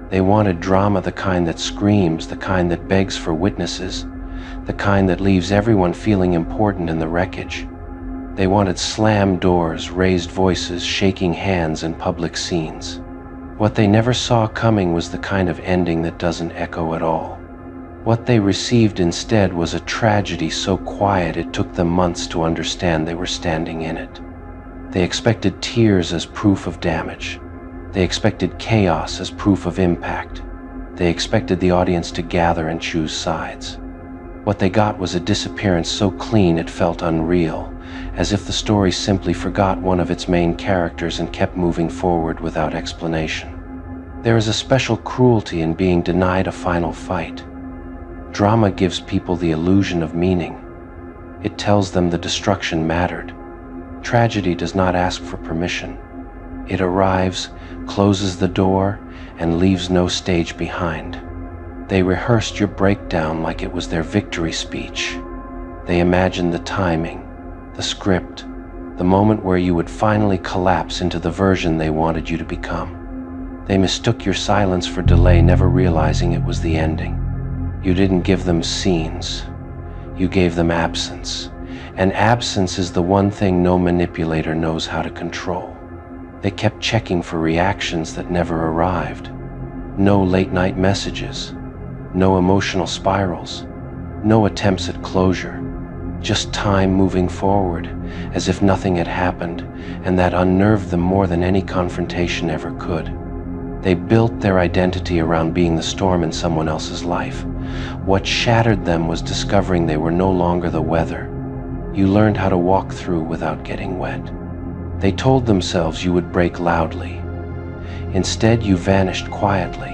They wanted drama, the kind that screams, the kind that begs for witnesses, the kind that leaves everyone feeling important in the wreckage. They wanted slammed doors, raised voices, shaking hands, and public scenes. What they never saw coming was the kind of ending that doesn't echo at all. What they received instead was a tragedy so quiet it took them months to understand they were standing in it. They expected tears as proof of damage. They expected chaos as proof of impact. They expected the audience to gather and choose sides. What they got was a disappearance so clean it felt unreal, as if the story simply forgot one of its main characters and kept moving forward without explanation. There is a special cruelty in being denied a final fight. Drama gives people the illusion of meaning. It tells them the destruction mattered. Tragedy does not ask for permission. It arrives, closes the door, and leaves no stage behind. They rehearsed your breakdown like it was their victory speech. They imagined the timing, the script, the moment where you would finally collapse into the version they wanted you to become. They mistook your silence for delay, never realizing it was the ending. You didn't give them scenes. You gave them absence. And absence is the one thing no manipulator knows how to control. They kept checking for reactions that never arrived. No late-night messages. No emotional spirals. No attempts at closure. Just time moving forward, as if nothing had happened, and that unnerved them more than any confrontation ever could. They built their identity around being the storm in someone else's life. What shattered them was discovering they were no longer the weather. You learned how to walk through without getting wet. They told themselves you would break loudly. Instead, you vanished quietly.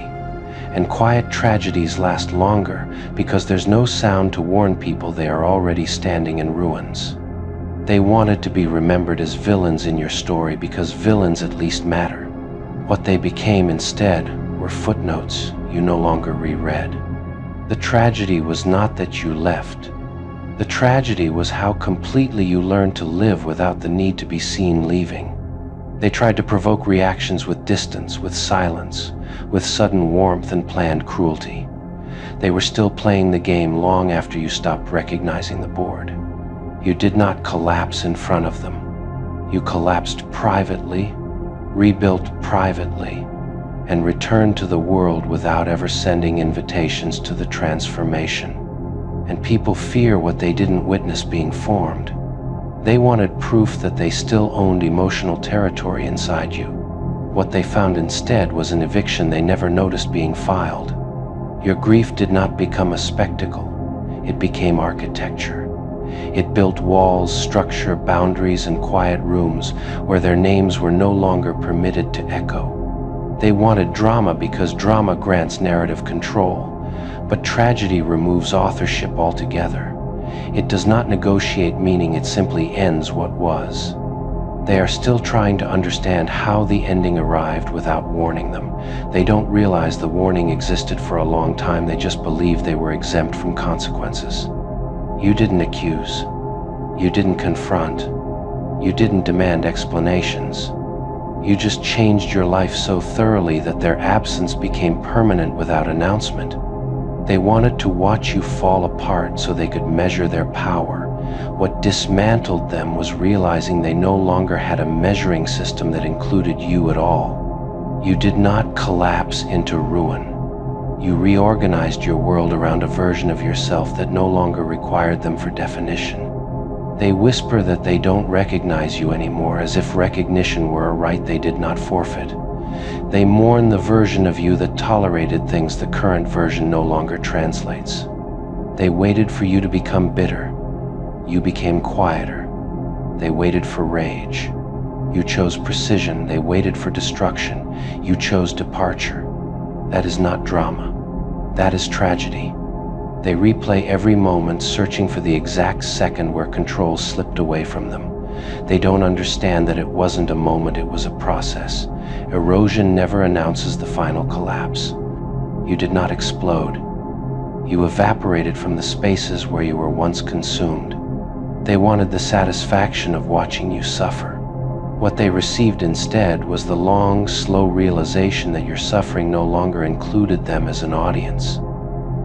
And quiet tragedies last longer because there's no sound to warn people they are already standing in ruins. They wanted to be remembered as villains in your story because villains at least matter. What they became instead were footnotes you no longer reread. The tragedy was not that you left. The tragedy was how completely you learned to live without the need to be seen leaving. They tried to provoke reactions with distance, with silence, with sudden warmth and planned cruelty. They were still playing the game long after you stopped recognizing the board. You did not collapse in front of them. You collapsed privately, rebuilt privately, and returned to the world without ever sending invitations to the transformation. And people fear what they didn't witness being formed. They wanted proof that they still owned emotional territory inside you. What they found instead was an eviction they never noticed being filed. Your grief did not become a spectacle. It became architecture. It built walls, structure, boundaries, and quiet rooms where their names were no longer permitted to echo. They wanted drama because drama grants narrative control. But tragedy removes authorship altogether. It does not negotiate meaning, it simply ends what was. They are still trying to understand how the ending arrived without warning them. They don't realize the warning existed for a long time, they just believed they were exempt from consequences. You didn't accuse. You didn't confront. You didn't demand explanations. You just changed your life so thoroughly that their absence became permanent without announcement. They wanted to watch you fall apart so they could measure their power. What dismantled them was realizing they no longer had a measuring system that included you at all. You did not collapse into ruin. You reorganized your world around a version of yourself that no longer required them for definition. They whisper that they don't recognize you anymore, as if recognition were a right they did not forfeit. They mourn the version of you that tolerated things the current version no longer translates. They waited for you to become bitter. You became quieter. They waited for rage. You chose precision. They waited for destruction. You chose departure. That is not drama. That is tragedy. They replay every moment, searching for the exact second where control slipped away from them. They don't understand that it wasn't a moment, it was a process. Erosion never announces the final collapse. You did not explode. You evaporated from the spaces where you were once consumed. They wanted the satisfaction of watching you suffer. What they received instead was the long, slow realization that your suffering no longer included them as an audience.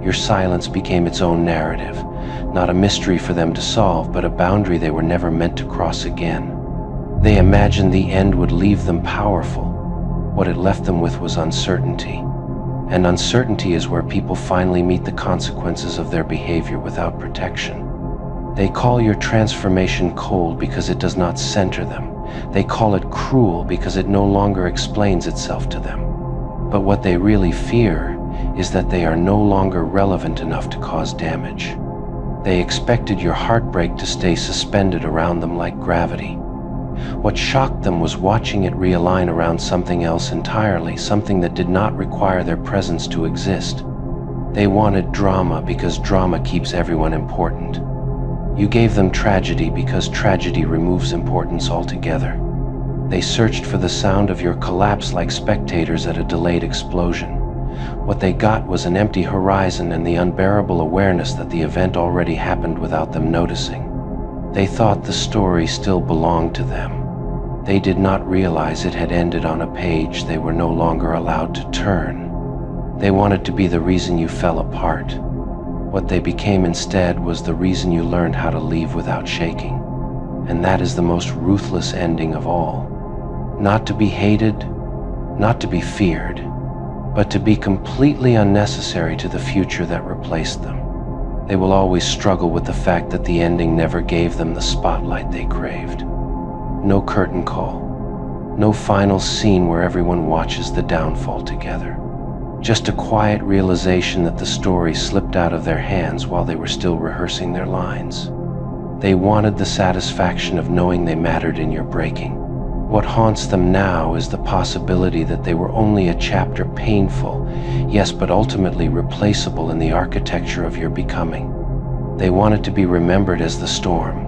Your silence became its own narrative, not a mystery for them to solve, but a boundary they were never meant to cross again. They imagined the end would leave them powerful. What it left them with was uncertainty. And uncertainty is where people finally meet the consequences of their behavior without protection. They call your transformation cold because it does not center them. They call it cruel because it no longer explains itself to them. But what they really fear is that they are no longer relevant enough to cause damage. They expected your heartbreak to stay suspended around them like gravity. What shocked them was watching it realign around something else entirely, something that did not require their presence to exist. They wanted drama because drama keeps everyone important. You gave them tragedy because tragedy removes importance altogether. They searched for the sound of your collapse like spectators at a delayed explosion. What they got was an empty horizon and the unbearable awareness that the event already happened without them noticing. They thought the story still belonged to them. They did not realize it had ended on a page they were no longer allowed to turn. They wanted to be the reason you fell apart. What they became instead was the reason you learned how to leave without shaking. And that is the most ruthless ending of all. Not to be hated, not to be feared, but to be completely unnecessary to the future that replaced them. They will always struggle with the fact that the ending never gave them the spotlight they craved. No curtain call, no final scene where everyone watches the downfall together. Just a quiet realization that the story slipped out of their hands while they were still rehearsing their lines. They wanted the satisfaction of knowing they mattered in your breaking. What haunts them now is the possibility that they were only a chapter, painful, yes, but ultimately replaceable in the architecture of your becoming. They wanted to be remembered as the storm.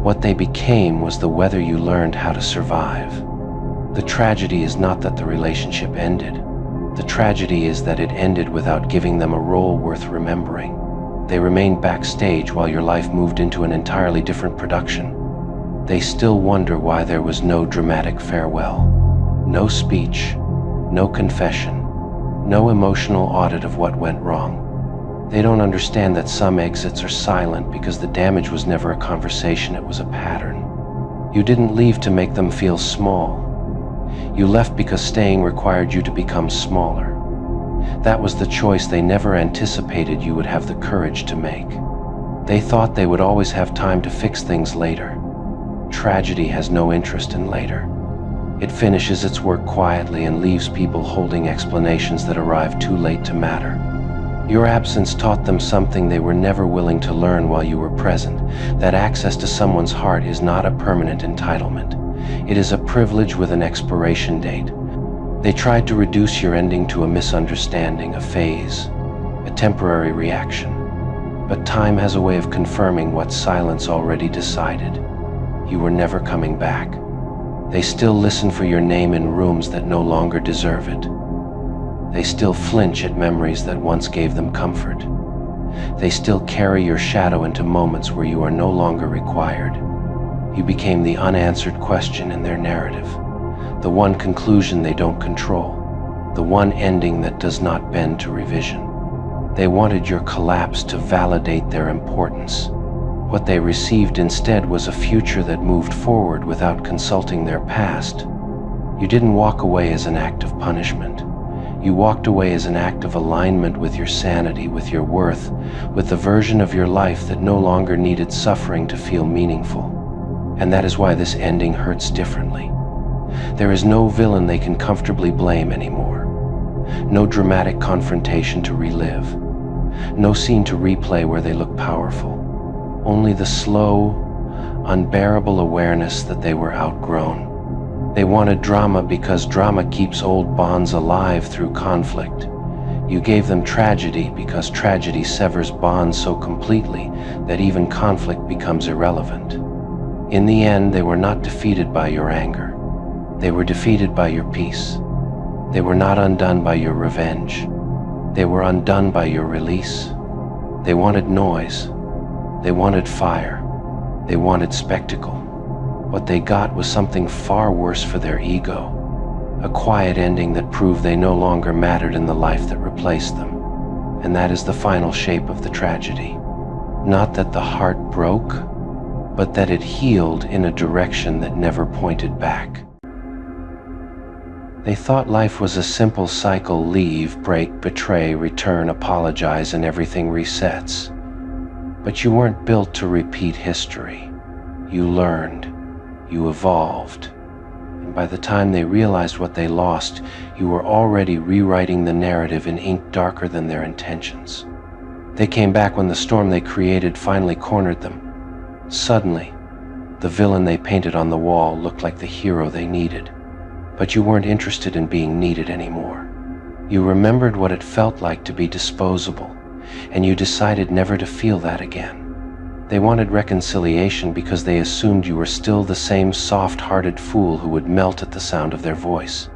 What they became was the weather you learned how to survive. The tragedy is not that the relationship ended. The tragedy is that it ended without giving them a role worth remembering. They remained backstage while your life moved into an entirely different production. They still wonder why there was no dramatic farewell, no speech, no confession, no emotional audit of what went wrong. They don't understand that some exits are silent because the damage was never a conversation, it was a pattern. You didn't leave to make them feel small. You left because staying required you to become smaller. That was the choice they never anticipated you would have the courage to make. They thought they would always have time to fix things later. Tragedy has no interest in later. It finishes its work quietly and leaves people holding explanations that arrive too late to matter. Your absence taught them something they were never willing to learn while you were present, that access to someone's heart is not a permanent entitlement. It is a privilege with an expiration date. They tried to reduce your ending to a misunderstanding, a phase, a temporary reaction. But time has a way of confirming what silence already decided. You were never coming back. They still listen for your name in rooms that no longer deserve it. They still flinch at memories that once gave them comfort. They still carry your shadow into moments where you are no longer required. You became the unanswered question in their narrative, the one conclusion they don't control, the one ending that does not bend to revision. They wanted your collapse to validate their importance. What they received instead was a future that moved forward without consulting their past. You didn't walk away as an act of punishment. You walked away as an act of alignment with your sanity, with your worth, with the version of your life that no longer needed suffering to feel meaningful. And that is why this ending hurts differently. There is no villain they can comfortably blame anymore. No dramatic confrontation to relive. No scene to replay where they look powerful. Only the slow, unbearable awareness that they were outgrown. They wanted drama because drama keeps old bonds alive through conflict. You gave them tragedy because tragedy severs bonds so completely that even conflict becomes irrelevant. In the end, they were not defeated by your anger. They were defeated by your peace. They were not undone by your revenge. They were undone by your release. They wanted noise. They wanted fire. They wanted spectacle. What they got was something far worse for their ego. A quiet ending that proved they no longer mattered in the life that replaced them. And that is the final shape of the tragedy. Not that the heart broke, but that it healed in a direction that never pointed back. They thought life was a simple cycle: leave, break, betray, return, apologize, and everything resets. But you weren't built to repeat history. You learned, you evolved, and by the time they realized what they lost, you were already rewriting the narrative in ink darker than their intentions. They came back when the storm they created finally cornered them. Suddenly, the villain they painted on the wall looked like the hero they needed. But you weren't interested in being needed anymore. You remembered what it felt like to be disposable, and you decided never to feel that again. They wanted reconciliation because they assumed you were still the same soft-hearted fool who would melt at the sound of their voice.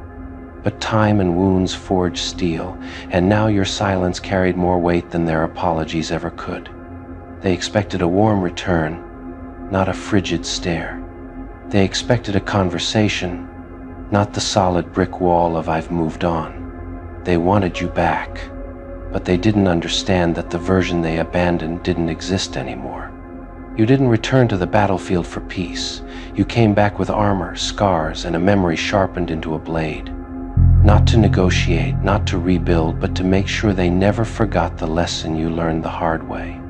But time and wounds forged steel, and now your silence carried more weight than their apologies ever could. They expected a warm return, not a frigid stare. They expected a conversation, not the solid brick wall of "I've moved on." They wanted you back, but they didn't understand that the version they abandoned didn't exist anymore. You didn't return to the battlefield for peace. You came back with armor, scars, and a memory sharpened into a blade. Not to negotiate, not to rebuild, but to make sure they never forgot the lesson you learned the hard way.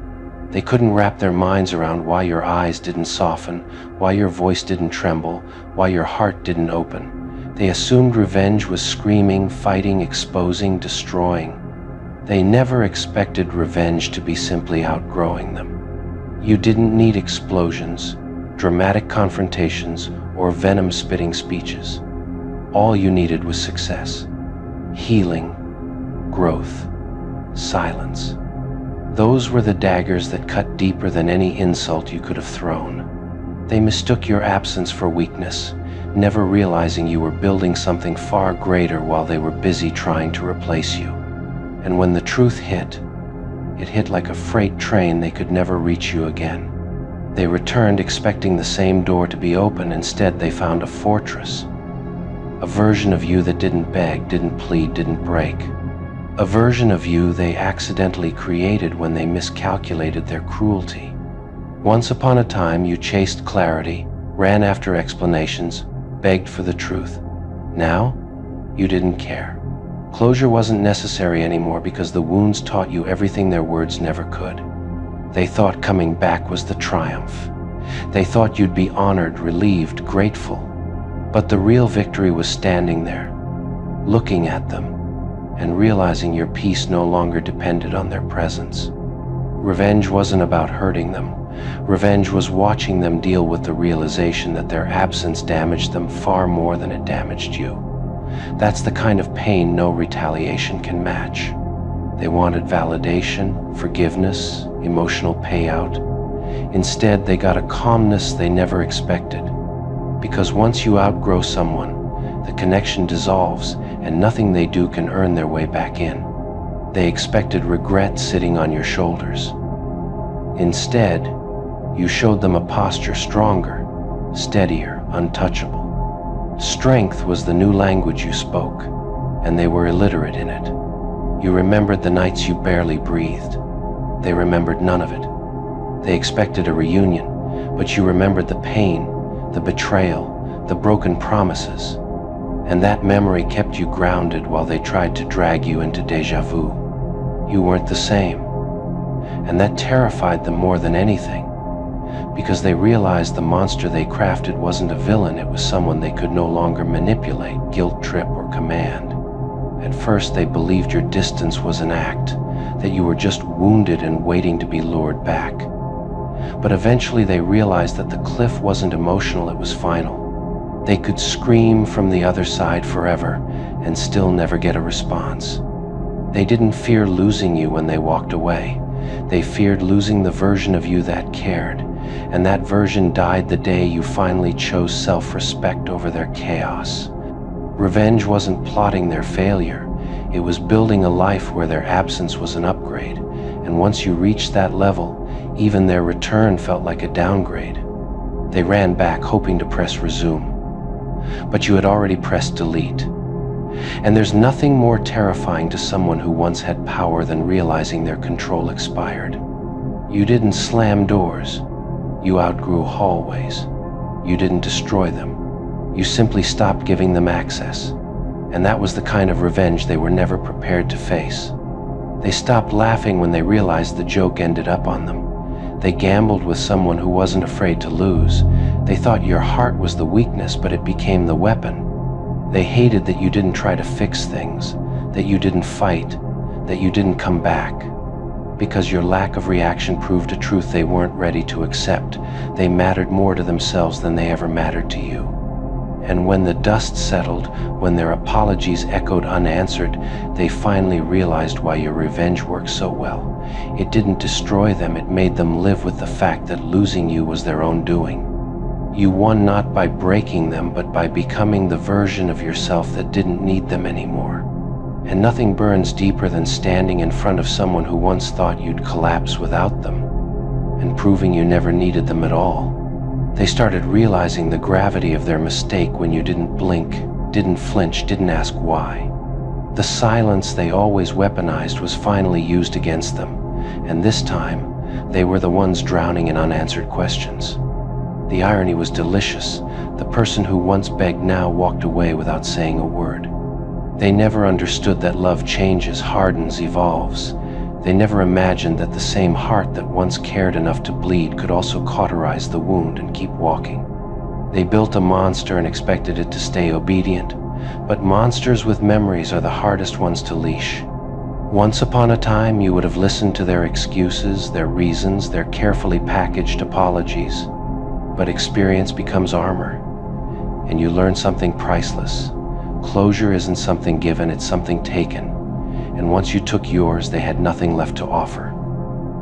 They couldn't wrap their minds around why your eyes didn't soften, why your voice didn't tremble, why your heart didn't open. They assumed revenge was screaming, fighting, exposing, destroying. They never expected revenge to be simply outgrowing them. You didn't need explosions, dramatic confrontations, or venom-spitting speeches. All you needed was success, healing, growth, silence. Those were the daggers that cut deeper than any insult you could have thrown. They mistook your absence for weakness, never realizing you were building something far greater while they were busy trying to replace you. And when the truth hit, it hit like a freight train. They could never reach you again. They returned expecting the same door to be open. Instead, they found a fortress. A version of you that didn't beg, didn't plead, didn't break. A version of you they accidentally created when they miscalculated their cruelty. Once upon a time, you chased clarity, ran after explanations, begged for the truth. Now, you didn't care. Closure wasn't necessary anymore because the wounds taught you everything their words never could. They thought coming back was the triumph. They thought you'd be honored, relieved, grateful. But the real victory was standing there, looking at them, and realizing your peace no longer depended on their presence. Revenge wasn't about hurting them. Revenge was watching them deal with the realization that their absence damaged them far more than it damaged you. That's the kind of pain no retaliation can match. They wanted validation, forgiveness, emotional payout. Instead, they got a calmness they never expected. Because once you outgrow someone, the connection dissolves and nothing they do can earn their way back in. They expected regret sitting on your shoulders. Instead, you showed them a posture stronger, steadier, untouchable. Strength was the new language you spoke, and they were illiterate in it. You remembered the nights you barely breathed. They remembered none of it. They expected a reunion, but you remembered the pain, the betrayal, the broken promises. And that memory kept you grounded while they tried to drag you into déjà vu. You weren't the same. And that terrified them more than anything, because they realized the monster they crafted wasn't a villain, it was someone they could no longer manipulate, guilt trip, or command. At first, they believed your distance was an act, that you were just wounded and waiting to be lured back. But eventually they realized that the cliff wasn't emotional, it was final. They could scream from the other side forever and still never get a response. They didn't fear losing you when they walked away. They feared losing the version of you that cared, and that version died the day you finally chose self-respect over their chaos. Revenge wasn't plotting their failure, it was building a life where their absence was an upgrade, and once you reached that level, even their return felt like a downgrade. They ran back, hoping to press resume. But you had already pressed delete. And there's nothing more terrifying to someone who once had power than realizing their control expired. You didn't slam doors. You outgrew hallways. You didn't destroy them. You simply stopped giving them access. And that was the kind of revenge they were never prepared to face. They stopped laughing when they realized the joke ended up on them. They gambled with someone who wasn't afraid to lose. They thought your heart was the weakness, but it became the weapon. They hated that you didn't try to fix things, that you didn't fight, that you didn't come back. Because your lack of reaction proved a truth they weren't ready to accept. They mattered more to themselves than they ever mattered to you. And when the dust settled, when their apologies echoed unanswered, they finally realized why your revenge worked so well. It didn't destroy them, it made them live with the fact that losing you was their own doing. You won not by breaking them, but by becoming the version of yourself that didn't need them anymore. And nothing burns deeper than standing in front of someone who once thought you'd collapse without them, and proving you never needed them at all. They started realizing the gravity of their mistake when you didn't blink, didn't flinch, didn't ask why. The silence they always weaponized was finally used against them, and this time, they were the ones drowning in unanswered questions. The irony was delicious. The person who once begged now walked away without saying a word. They never understood that love changes, hardens, evolves. They never imagined that the same heart that once cared enough to bleed could also cauterize the wound and keep walking. They built a monster and expected it to stay obedient, but monsters with memories are the hardest ones to leash. Once upon a time, you would have listened to their excuses, their reasons, their carefully packaged apologies. But experience becomes armor, and you learn something priceless. Closure isn't something given, it's something taken. And once you took yours, they had nothing left to offer.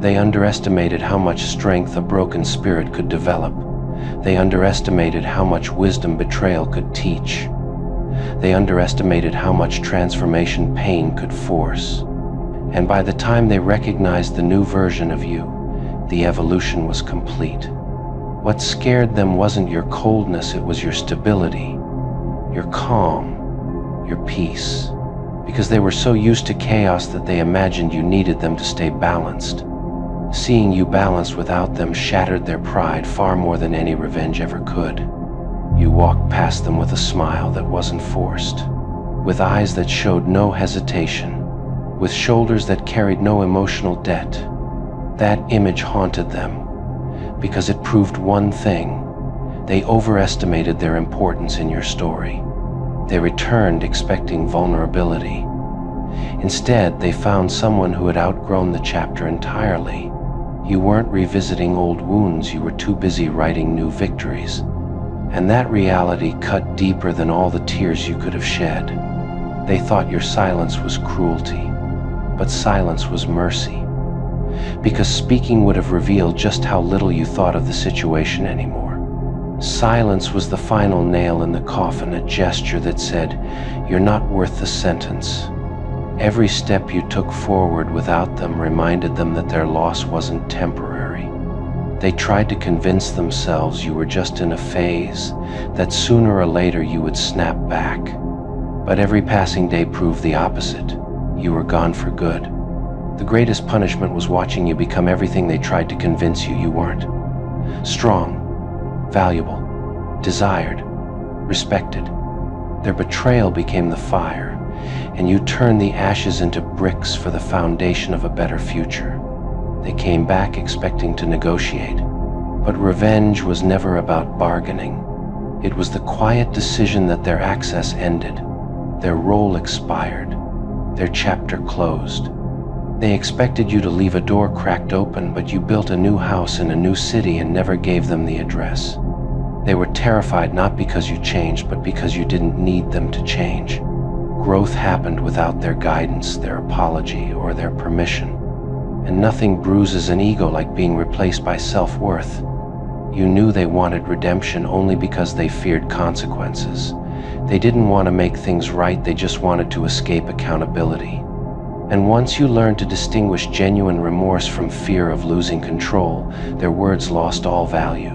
They underestimated how much strength a broken spirit could develop. They underestimated how much wisdom betrayal could teach. They underestimated how much transformation pain could force. And by the time they recognized the new version of you, the evolution was complete. What scared them wasn't your coldness, it was your stability, your calm, your peace. Because they were so used to chaos that they imagined you needed them to stay balanced. Seeing you balanced without them shattered their pride far more than any revenge ever could. You walked past them with a smile that wasn't forced, with eyes that showed no hesitation, with shoulders that carried no emotional debt. That image haunted them, because it proved one thing: they overestimated their importance in your story. They returned expecting vulnerability. Instead, they found someone who had outgrown the chapter entirely. You weren't revisiting old wounds, you were too busy writing new victories. And that reality cut deeper than all the tears you could have shed. They thought your silence was cruelty, but silence was mercy. Because speaking would have revealed just how little you thought of the situation anymore. Silence was the final nail in the coffin, a gesture that said, "You're not worth the sentence." Every step you took forward without them reminded them that their loss wasn't temporary. They tried to convince themselves you were just in a phase, that sooner or later you would snap back. But every passing day proved the opposite. You were gone for good. The greatest punishment was watching you become everything they tried to convince you you weren't. Strong, valuable, desired, respected. Their betrayal became the fire, and you turned the ashes into bricks for the foundation of a better future. They came back expecting to negotiate, but revenge was never about bargaining. It was the quiet decision that their access ended, their role expired, their chapter closed. They expected you to leave a door cracked open, but you built a new house in a new city and never gave them the address. They were terrified not because you changed, but because you didn't need them to change. Growth happened without their guidance, their apology, or their permission. And nothing bruises an ego like being replaced by self-worth. You knew they wanted redemption only because they feared consequences. They didn't want to make things right, they just wanted to escape accountability. And once you learned to distinguish genuine remorse from fear of losing control, their words lost all value.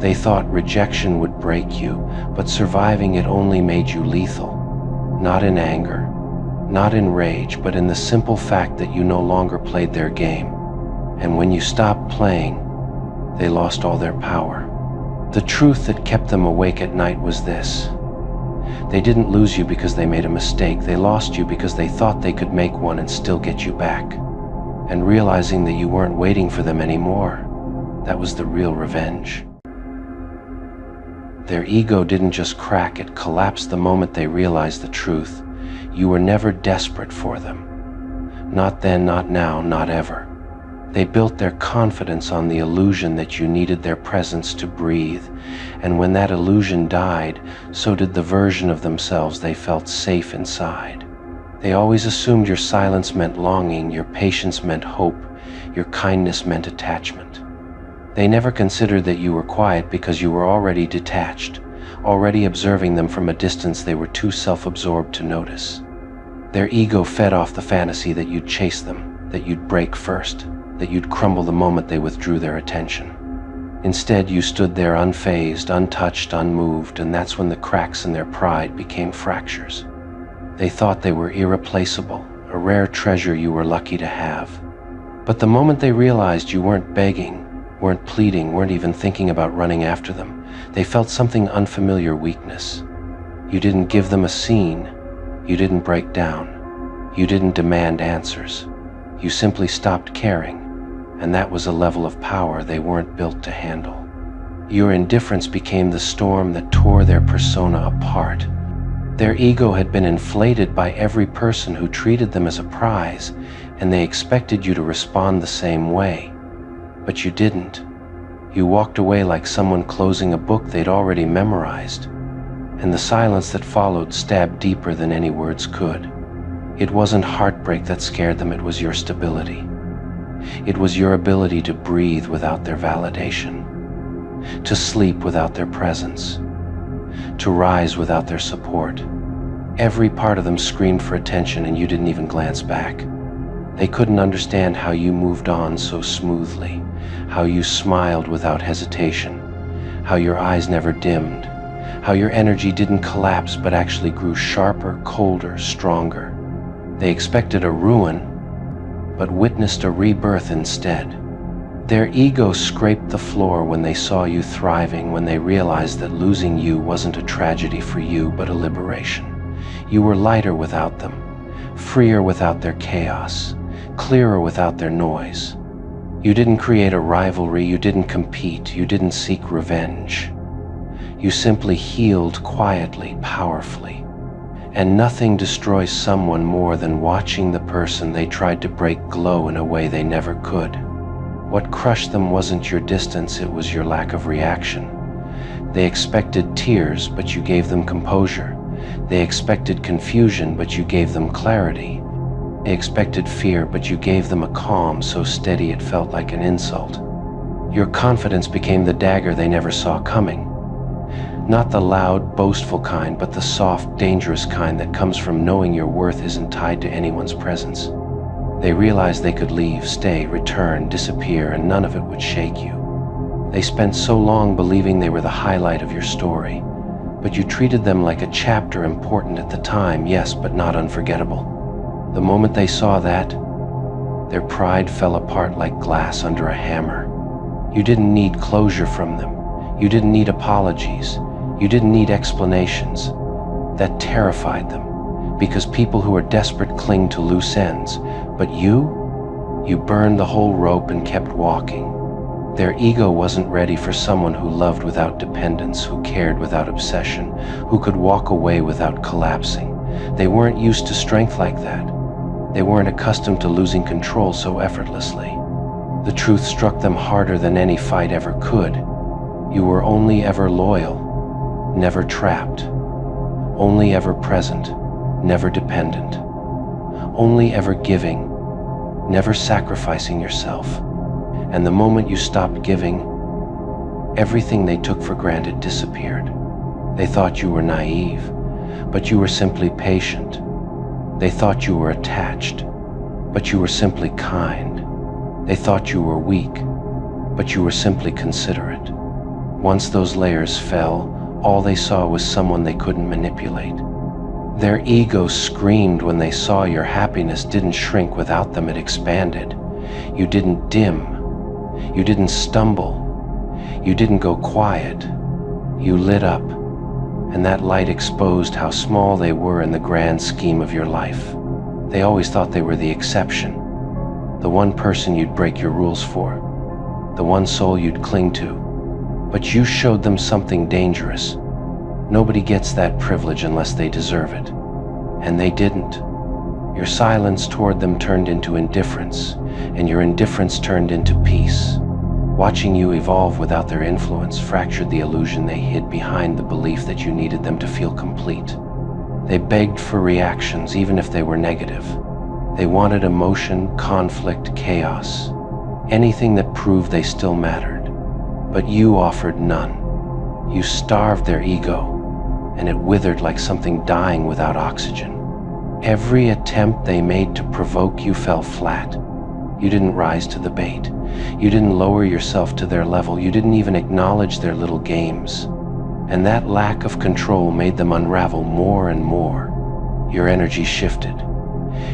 They thought rejection would break you, but surviving it only made you lethal. Not in anger, not in rage, but in the simple fact that you no longer played their game. And when you stopped playing, they lost all their power. The truth that kept them awake at night was this: they didn't lose you because they made a mistake. They lost you because they thought they could make one and still get you back. And realizing that you weren't waiting for them anymore, that was the real revenge. Their ego didn't just crack, it collapsed the moment they realized the truth. You were never desperate for them. Not then, not now, not ever. They built their confidence on the illusion that you needed their presence to breathe, and when that illusion died, so did the version of themselves they felt safe inside. They always assumed your silence meant longing, your patience meant hope, your kindness meant attachment. They never considered that you were quiet because you were already detached, already observing them from a distance they were too self-absorbed to notice. Their ego fed off the fantasy that you'd chase them, that you'd break first, that you'd crumble the moment they withdrew their attention. Instead, you stood there unfazed, untouched, unmoved, and that's when the cracks in their pride became fractures. They thought they were irreplaceable, a rare treasure you were lucky to have. But the moment they realized you weren't begging, weren't pleading, weren't even thinking about running after them, they felt something unfamiliar: weakness. You didn't give them a scene. You didn't break down. You didn't demand answers. You simply stopped caring. And that was a level of power they weren't built to handle. Your indifference became the storm that tore their persona apart. Their ego had been inflated by every person who treated them as a prize, and they expected you to respond the same way. But you didn't. You walked away like someone closing a book they'd already memorized, and the silence that followed stabbed deeper than any words could. It wasn't heartbreak that scared them, it was your stability. It was your ability to breathe without their validation, to sleep without their presence, to rise without their support. Every part of them screamed for attention, and you didn't even glance back. They couldn't understand how you moved on so smoothly, how you smiled without hesitation, how your eyes never dimmed, how your energy didn't collapse but actually grew sharper, colder, stronger. They expected a ruin, but witnessed a rebirth instead. Their ego scraped the floor when they saw you thriving, when they realized that losing you wasn't a tragedy for you, but a liberation. You were lighter without them, freer without their chaos, clearer without their noise. You didn't create a rivalry, you didn't compete, you didn't seek revenge. You simply healed quietly, powerfully. And nothing destroys someone more than watching the person they tried to break glow in a way they never could. What crushed them wasn't your distance, it was your lack of reaction. They expected tears, but you gave them composure. They expected confusion, but you gave them clarity. They expected fear, but you gave them a calm so steady it felt like an insult. Your confidence became the dagger they never saw coming. Not the loud, boastful kind, but the soft, dangerous kind that comes from knowing your worth isn't tied to anyone's presence. They realized they could leave, stay, return, disappear, and none of it would shake you. They spent so long believing they were the highlight of your story, but you treated them like a chapter important at the time, yes, but not unforgettable. The moment they saw that, their pride fell apart like glass under a hammer. You didn't need closure from them. You didn't need apologies. You didn't need explanations. That terrified them, because people who are desperate cling to loose ends. But you burned the whole rope and kept walking. Their ego wasn't ready for someone who loved without dependence, who cared without obsession, who could walk away without collapsing. They weren't used to strength like that. They weren't accustomed to losing control so effortlessly. The truth struck them harder than any fight ever could. You were only ever loyal, never trapped. Only ever present, never dependent. Only ever giving, never sacrificing yourself. And the moment you stopped giving, everything they took for granted disappeared. They thought you were naive, but you were simply patient. They thought you were attached, but you were simply kind. They thought you were weak, but you were simply considerate. Once those layers fell, all they saw was someone they couldn't manipulate. Their ego screamed when they saw your happiness didn't shrink without them, it expanded. You didn't dim. You didn't stumble. You didn't go quiet. You lit up, and that light exposed how small they were in the grand scheme of your life. They always thought they were the exception, the one person you'd break your rules for, the one soul you'd cling to. But you showed them something dangerous. Nobody gets that privilege unless they deserve it. And they didn't. Your silence toward them turned into indifference, and your indifference turned into peace. Watching you evolve without their influence fractured the illusion they hid behind the belief that you needed them to feel complete. They begged for reactions, even if they were negative. They wanted emotion, conflict, chaos, anything that proved they still mattered. But you offered none. You starved their ego, and it withered like something dying without oxygen. Every attempt they made to provoke you fell flat. You didn't rise to the bait. You didn't lower yourself to their level. You didn't even acknowledge their little games. And that lack of control made them unravel more and more. Your energy shifted.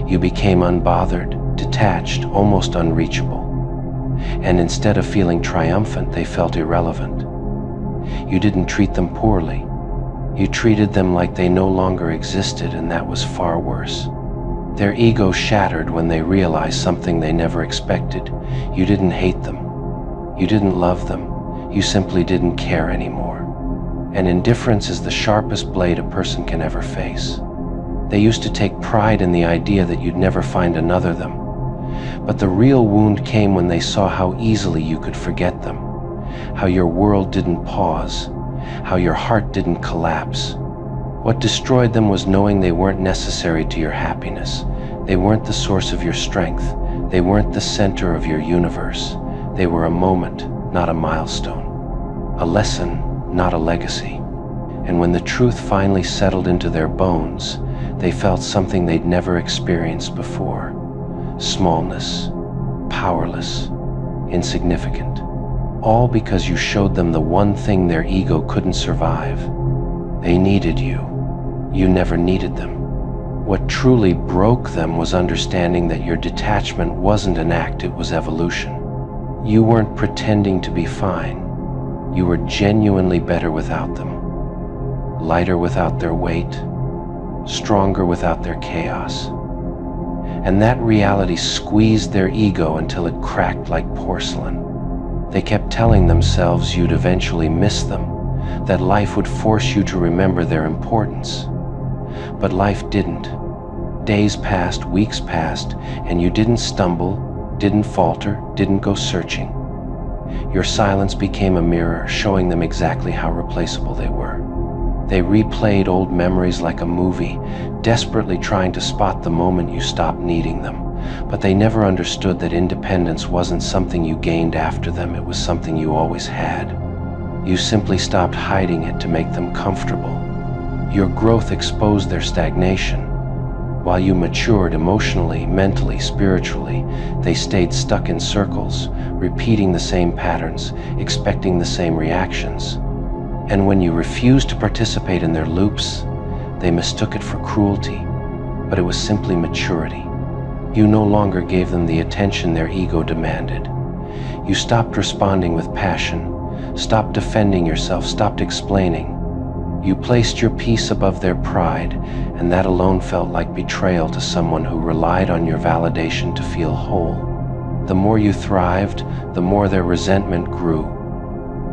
You became unbothered, detached, almost unreachable. And instead of feeling triumphant, they felt irrelevant. You didn't treat them poorly. You treated them like they no longer existed, and that was far worse. Their ego shattered when they realized something they never expected. You didn't hate them. You didn't love them. You simply didn't care anymore. And indifference is the sharpest blade a person can ever face. They used to take pride in the idea that you'd never find another them. But the real wound came when they saw how easily you could forget them, how your world didn't pause, how your heart didn't collapse. What destroyed them was knowing they weren't necessary to your happiness. They weren't the source of your strength. They weren't the center of your universe. They were a moment, not a milestone. A lesson, not a legacy. And when the truth finally settled into their bones, they felt something they'd never experienced before. Smallness, powerless, insignificant. All because you showed them the one thing their ego couldn't survive. They needed you. You never needed them. What truly broke them was understanding that your detachment wasn't an act, it was evolution. You weren't pretending to be fine. You were genuinely better without them. Lighter without their weight. Stronger without their chaos. And that reality squeezed their ego until it cracked like porcelain. They kept telling themselves you'd eventually miss them, that life would force you to remember their importance. But life didn't. Days passed, weeks passed, and you didn't stumble, didn't falter, didn't go searching. Your silence became a mirror, showing them exactly how replaceable they were. They replayed old memories like a movie, desperately trying to spot the moment you stopped needing them. But they never understood that independence wasn't something you gained after them, it was something you always had. You simply stopped hiding it to make them comfortable. Your growth exposed their stagnation. While you matured emotionally, mentally, spiritually, they stayed stuck in circles, repeating the same patterns, expecting the same reactions. And when you refused to participate in their loops, they mistook it for cruelty, but it was simply maturity. You no longer gave them the attention their ego demanded. You stopped responding with passion, stopped defending yourself, stopped explaining. You placed your peace above their pride, and that alone felt like betrayal to someone who relied on your validation to feel whole. The more you thrived, the more their resentment grew.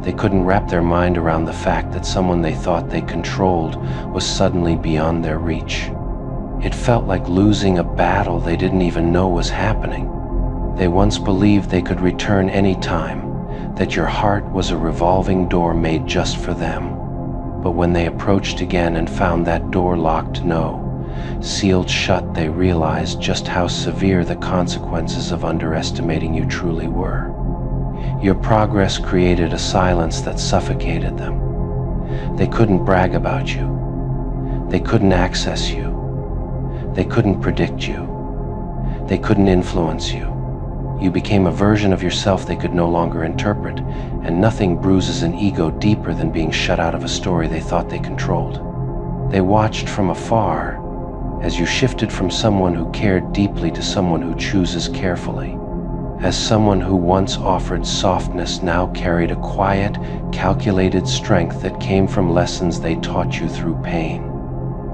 They couldn't wrap their mind around the fact that someone they thought they controlled was suddenly beyond their reach. It felt like losing a battle they didn't even know was happening. They once believed they could return any time, that your heart was a revolving door made just for them. But when they approached again and found that door locked sealed shut, they realized just how severe the consequences of underestimating you truly were. Your progress created a silence that suffocated them. They couldn't brag about you. They couldn't access you. They couldn't predict you. They couldn't influence you. You became a version of yourself they could no longer interpret, and nothing bruises an ego deeper than being shut out of a story they thought they controlled. They watched from afar as you shifted from someone who cared deeply to someone who chooses carefully. As someone who once offered softness now carried a quiet, calculated strength that came from lessons they taught you through pain.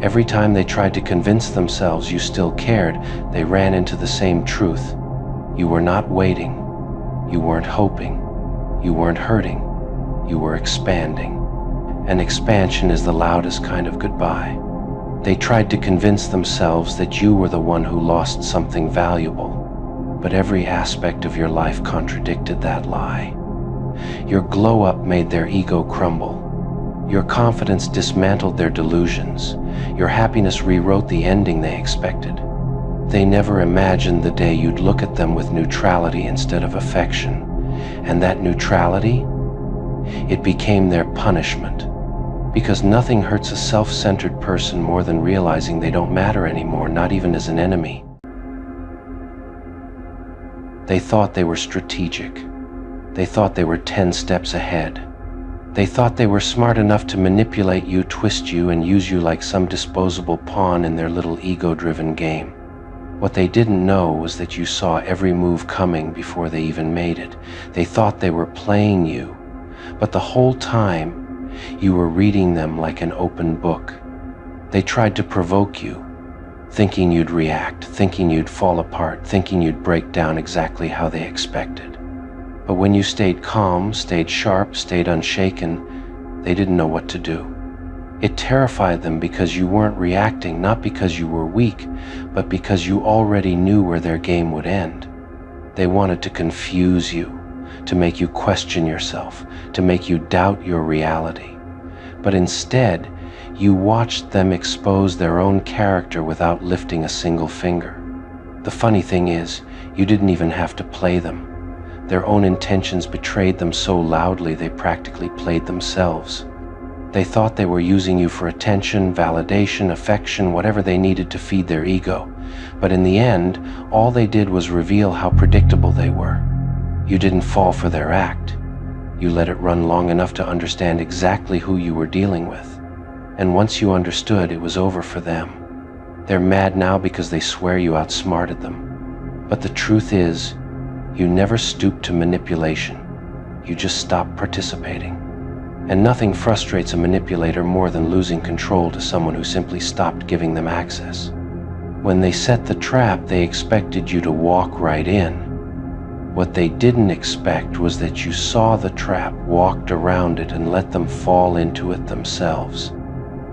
Every time they tried to convince themselves you still cared, they ran into the same truth. You were not waiting. You weren't hoping. You weren't hurting. You were expanding. And expansion is the loudest kind of goodbye. They tried to convince themselves that you were the one who lost something valuable, but every aspect of your life contradicted that lie. Your glow-up made their ego crumble. Your confidence dismantled their delusions. Your happiness rewrote the ending they expected. They never imagined the day you'd look at them with neutrality instead of affection. And that neutrality, it became their punishment. Because nothing hurts a self-centered person more than realizing they don't matter anymore, not even as an enemy. They thought they were strategic. They thought they were 10 steps ahead. They thought they were smart enough to manipulate you, twist you, and use you like some disposable pawn in their little ego-driven game. What they didn't know was that you saw every move coming before they even made it. They thought they were playing you, but the whole time, you were reading them like an open book. They tried to provoke you, thinking you'd react, thinking you'd fall apart, thinking you'd break down exactly how they expected. But when you stayed calm, stayed sharp, stayed unshaken, they didn't know what to do. It terrified them because you weren't reacting, not because you were weak, but because you already knew where their game would end. They wanted to confuse you, to make you question yourself, to make you doubt your reality. But instead, you watched them expose their own character without lifting a single finger. The funny thing is, you didn't even have to play them. Their own intentions betrayed them so loudly they practically played themselves. They thought they were using you for attention, validation, affection, whatever they needed to feed their ego. But in the end, all they did was reveal how predictable they were. You didn't fall for their act. You let it run long enough to understand exactly who you were dealing with. And once you understood, it was over for them. They're mad now because they swear you outsmarted them. But the truth is, you never stooped to manipulation. You just stopped participating. And nothing frustrates a manipulator more than losing control to someone who simply stopped giving them access. When they set the trap, they expected you to walk right in. What they didn't expect was that you saw the trap, walked around it, and let them fall into it themselves.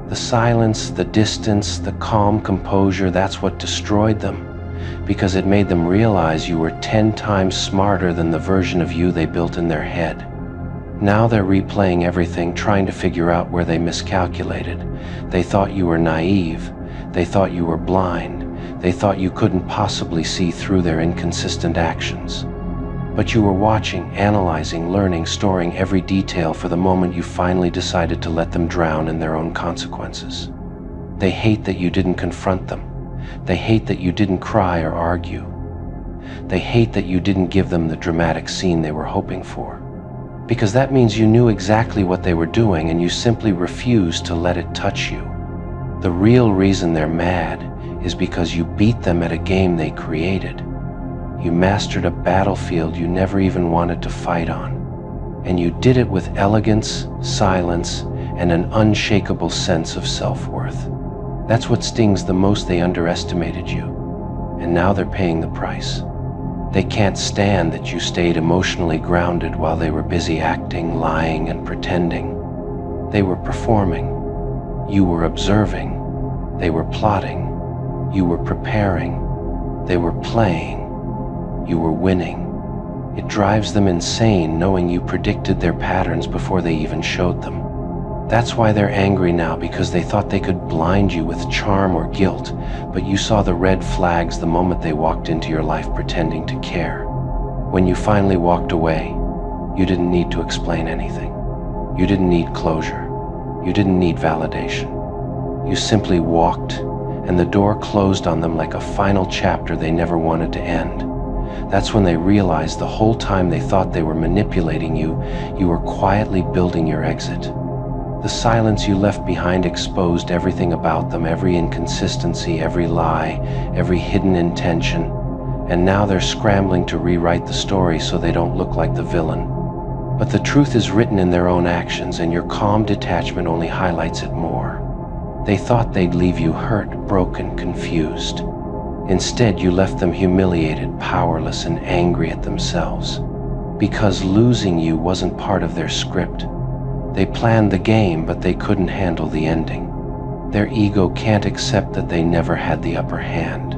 The silence, the distance, the calm composure, that's what destroyed them. Because it made them realize you were 10 times smarter than the version of you they built in their head. Now they're replaying everything, trying to figure out where they miscalculated. They thought you were naive. They thought you were blind. They thought you couldn't possibly see through their inconsistent actions. But you were watching, analyzing, learning, storing every detail for the moment you finally decided to let them drown in their own consequences. They hate that you didn't confront them. They hate that you didn't cry or argue. They hate that you didn't give them the dramatic scene they were hoping for. Because that means you knew exactly what they were doing and you simply refused to let it touch you. The real reason they're mad is because you beat them at a game they created. You mastered a battlefield you never even wanted to fight on. And you did it with elegance, silence, and an unshakable sense of self-worth. That's what stings the most. They underestimated you. And now they're paying the price. They can't stand that you stayed emotionally grounded while they were busy acting, lying, and pretending. They were performing. You were observing. They were plotting. You were preparing. They were playing. You were winning. It drives them insane knowing you predicted their patterns before they even showed them. That's why they're angry now, because they thought they could blind you with charm or guilt, but you saw the red flags the moment they walked into your life pretending to care. When you finally walked away, you didn't need to explain anything. You didn't need closure. You didn't need validation. You simply walked, and the door closed on them like a final chapter they never wanted to end. That's when they realized the whole time they thought they were manipulating you, you were quietly building your exit. The silence you left behind exposed everything about them, every inconsistency, every lie, every hidden intention. And now they're scrambling to rewrite the story so they don't look like the villain. But the truth is written in their own actions, and your calm detachment only highlights it more. They thought they'd leave you hurt, broken, confused. Instead, you left them humiliated, powerless, and angry at themselves. Because losing you wasn't part of their script. They planned the game, but they couldn't handle the ending. Their ego can't accept that they never had the upper hand.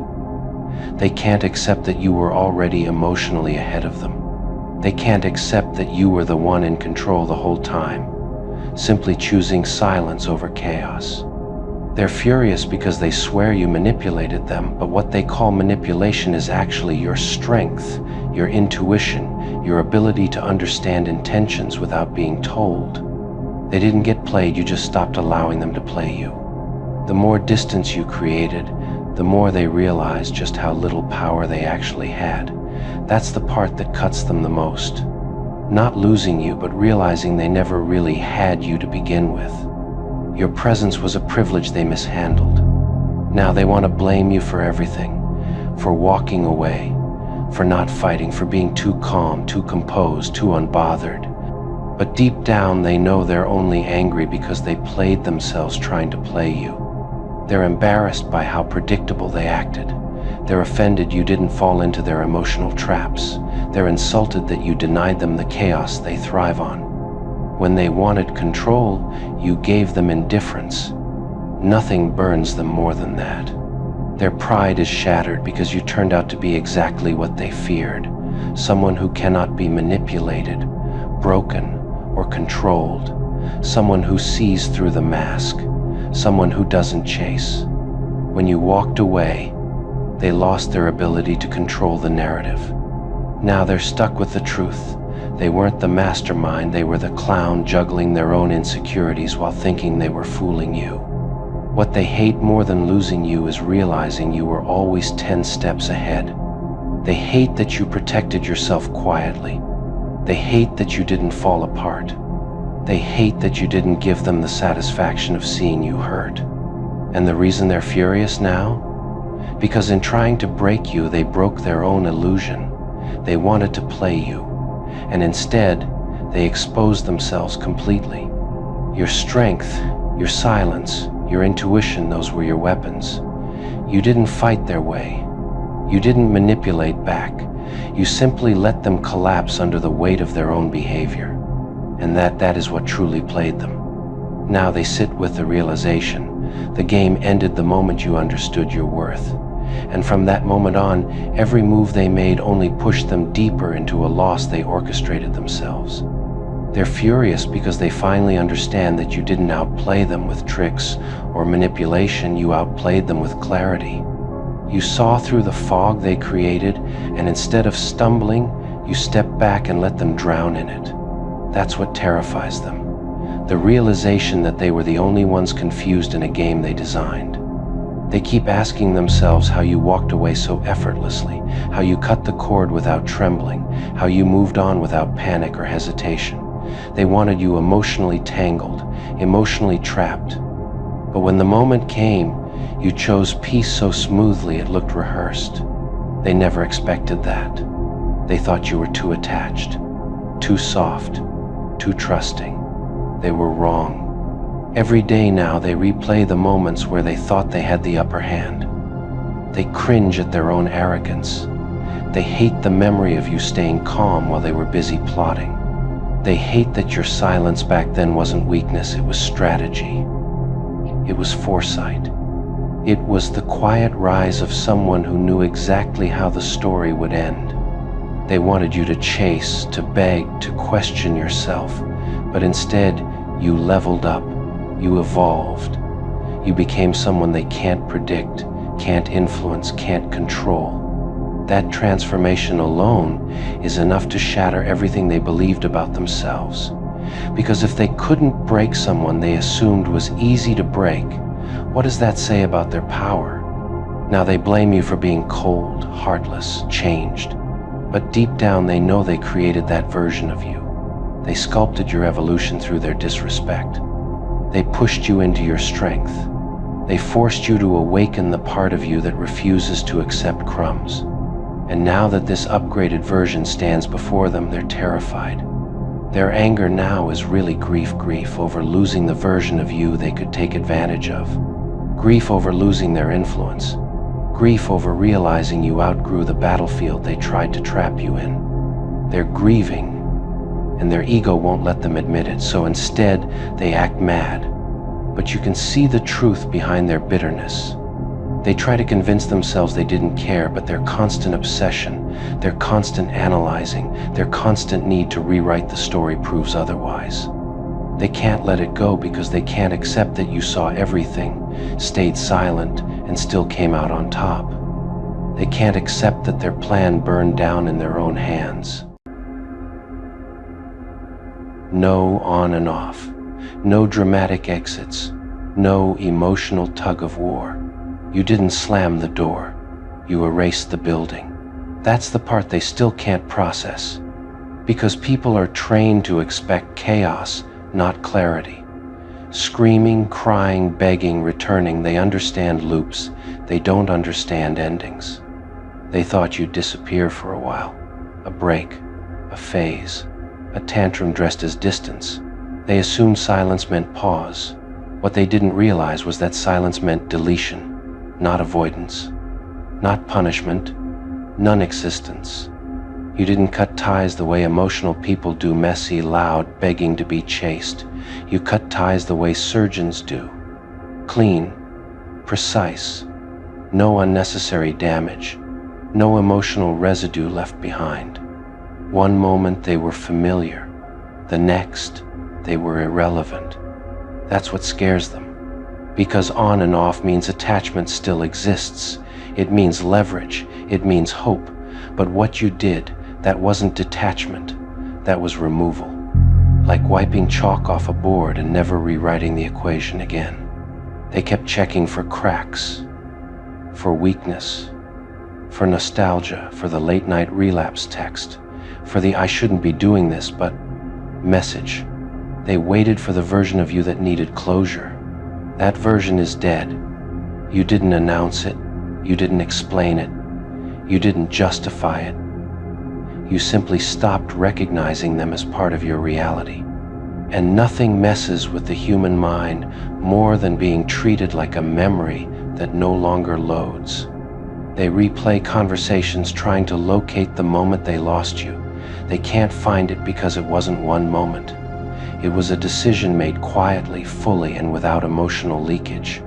They can't accept that you were already emotionally ahead of them. They can't accept that you were the one in control the whole time, simply choosing silence over chaos. They're furious because they swear you manipulated them, but what they call manipulation is actually your strength, your intuition, your ability to understand intentions without being told. They didn't get played, you just stopped allowing them to play you. The more distance you created, the more they realized just how little power they actually had. That's the part that cuts them the most. Not losing you, but realizing they never really had you to begin with. Your presence was a privilege they mishandled. Now they want to blame you for everything, for walking away, for not fighting, for being too calm, too composed, too unbothered. But deep down they know they're only angry because they played themselves trying to play you. They're embarrassed by how predictable they acted. They're offended you didn't fall into their emotional traps. They're insulted that you denied them the chaos they thrive on. When they wanted control, you gave them indifference. Nothing burns them more than that. Their pride is shattered because you turned out to be exactly what they feared. Someone who cannot be manipulated, broken, or controlled. Someone who sees through the mask. Someone who doesn't chase. When you walked away, they lost their ability to control the narrative. Now they're stuck with the truth. They weren't the mastermind, they were the clown juggling their own insecurities while thinking they were fooling you. What they hate more than losing you is realizing you were always 10 steps ahead. They hate that you protected yourself quietly. They hate that you didn't fall apart. They hate that you didn't give them the satisfaction of seeing you hurt. And the reason they're furious now? Because in trying to break you, they broke their own illusion. They wanted to play you, and instead, they exposed themselves completely. Your strength, your silence, your intuition, those were your weapons. You didn't fight their way. You didn't manipulate back. You simply let them collapse under the weight of their own behavior. And that is what truly played them. Now they sit with the realization. The game ended the moment you understood your worth. And from that moment on, every move they made only pushed them deeper into a loss they orchestrated themselves. They're furious because they finally understand that you didn't outplay them with tricks or manipulation, you outplayed them with clarity. You saw through the fog they created, and instead of stumbling, you stepped back and let them drown in it. That's what terrifies them. The realization that they were the only ones confused in a game they designed. They keep asking themselves how you walked away so effortlessly, how you cut the cord without trembling, how you moved on without panic or hesitation. They wanted you emotionally tangled, emotionally trapped. But when the moment came, you chose peace so smoothly it looked rehearsed. They never expected that. They thought you were too attached, too soft, too trusting. They were wrong. Every day now they replay the moments where they thought they had the upper hand. They cringe at their own arrogance. They hate the memory of you staying calm while they were busy plotting. They hate that your silence back then wasn't weakness, it was strategy. It was foresight. It was the quiet rise of someone who knew exactly how the story would end. They wanted you to chase, to beg, to question yourself, but instead you leveled up. You evolved. You became someone they can't predict, can't influence, can't control. That transformation alone is enough to shatter everything they believed about themselves. Because if they couldn't break someone they assumed was easy to break, what does that say about their power? Now they blame you for being cold, heartless, changed. But deep down they know they created that version of you. They sculpted your evolution through their disrespect. They pushed you into your strength. They forced you to awaken the part of you that refuses to accept crumbs. And now that this upgraded version stands before them, they're terrified. Their anger now is really grief over losing the version of you they could take advantage of. Grief over losing their influence. Grief over realizing you outgrew the battlefield they tried to trap you in. They're grieving, and their ego won't let them admit it, so instead they act mad. But you can see the truth behind their bitterness. They try to convince themselves they didn't care, but their constant obsession, their constant analyzing, their constant need to rewrite the story proves otherwise. They can't let it go because they can't accept that you saw everything, stayed silent, and still came out on top. They can't accept that their plan burned down in their own hands. No on and off. No dramatic exits. No emotional tug of war. You didn't slam the door. You erased the building. That's the part they still can't process. Because people are trained to expect chaos, not clarity. Screaming, crying, begging, returning, they understand loops. They don't understand endings. They thought you'd disappear for a while. A break, a phase, a tantrum dressed as distance. They assumed silence meant pause. What they didn't realize was that silence meant deletion. Not avoidance, not punishment, non-existence. You didn't cut ties the way emotional people do, messy, loud, begging to be chased. You cut ties the way surgeons do. Clean, precise, no unnecessary damage, no emotional residue left behind. One moment they were familiar, the next they were irrelevant. That's what scares them. Because on and off means attachment still exists. It means leverage. It means hope. But what you did, that wasn't detachment. That was removal. Like wiping chalk off a board and never rewriting the equation again. They kept checking for cracks, for weakness, for nostalgia, for the late night relapse text, for the I shouldn't be doing this, but message. They waited for the version of you that needed closure. That version is dead. You didn't announce it. You didn't explain it. You didn't justify it. You simply stopped recognizing them as part of your reality. And nothing messes with the human mind more than being treated like a memory that no longer loads. They replay conversations trying to locate the moment they lost you. They can't find it because it wasn't one moment. It was a decision made quietly, fully, and without emotional leakage.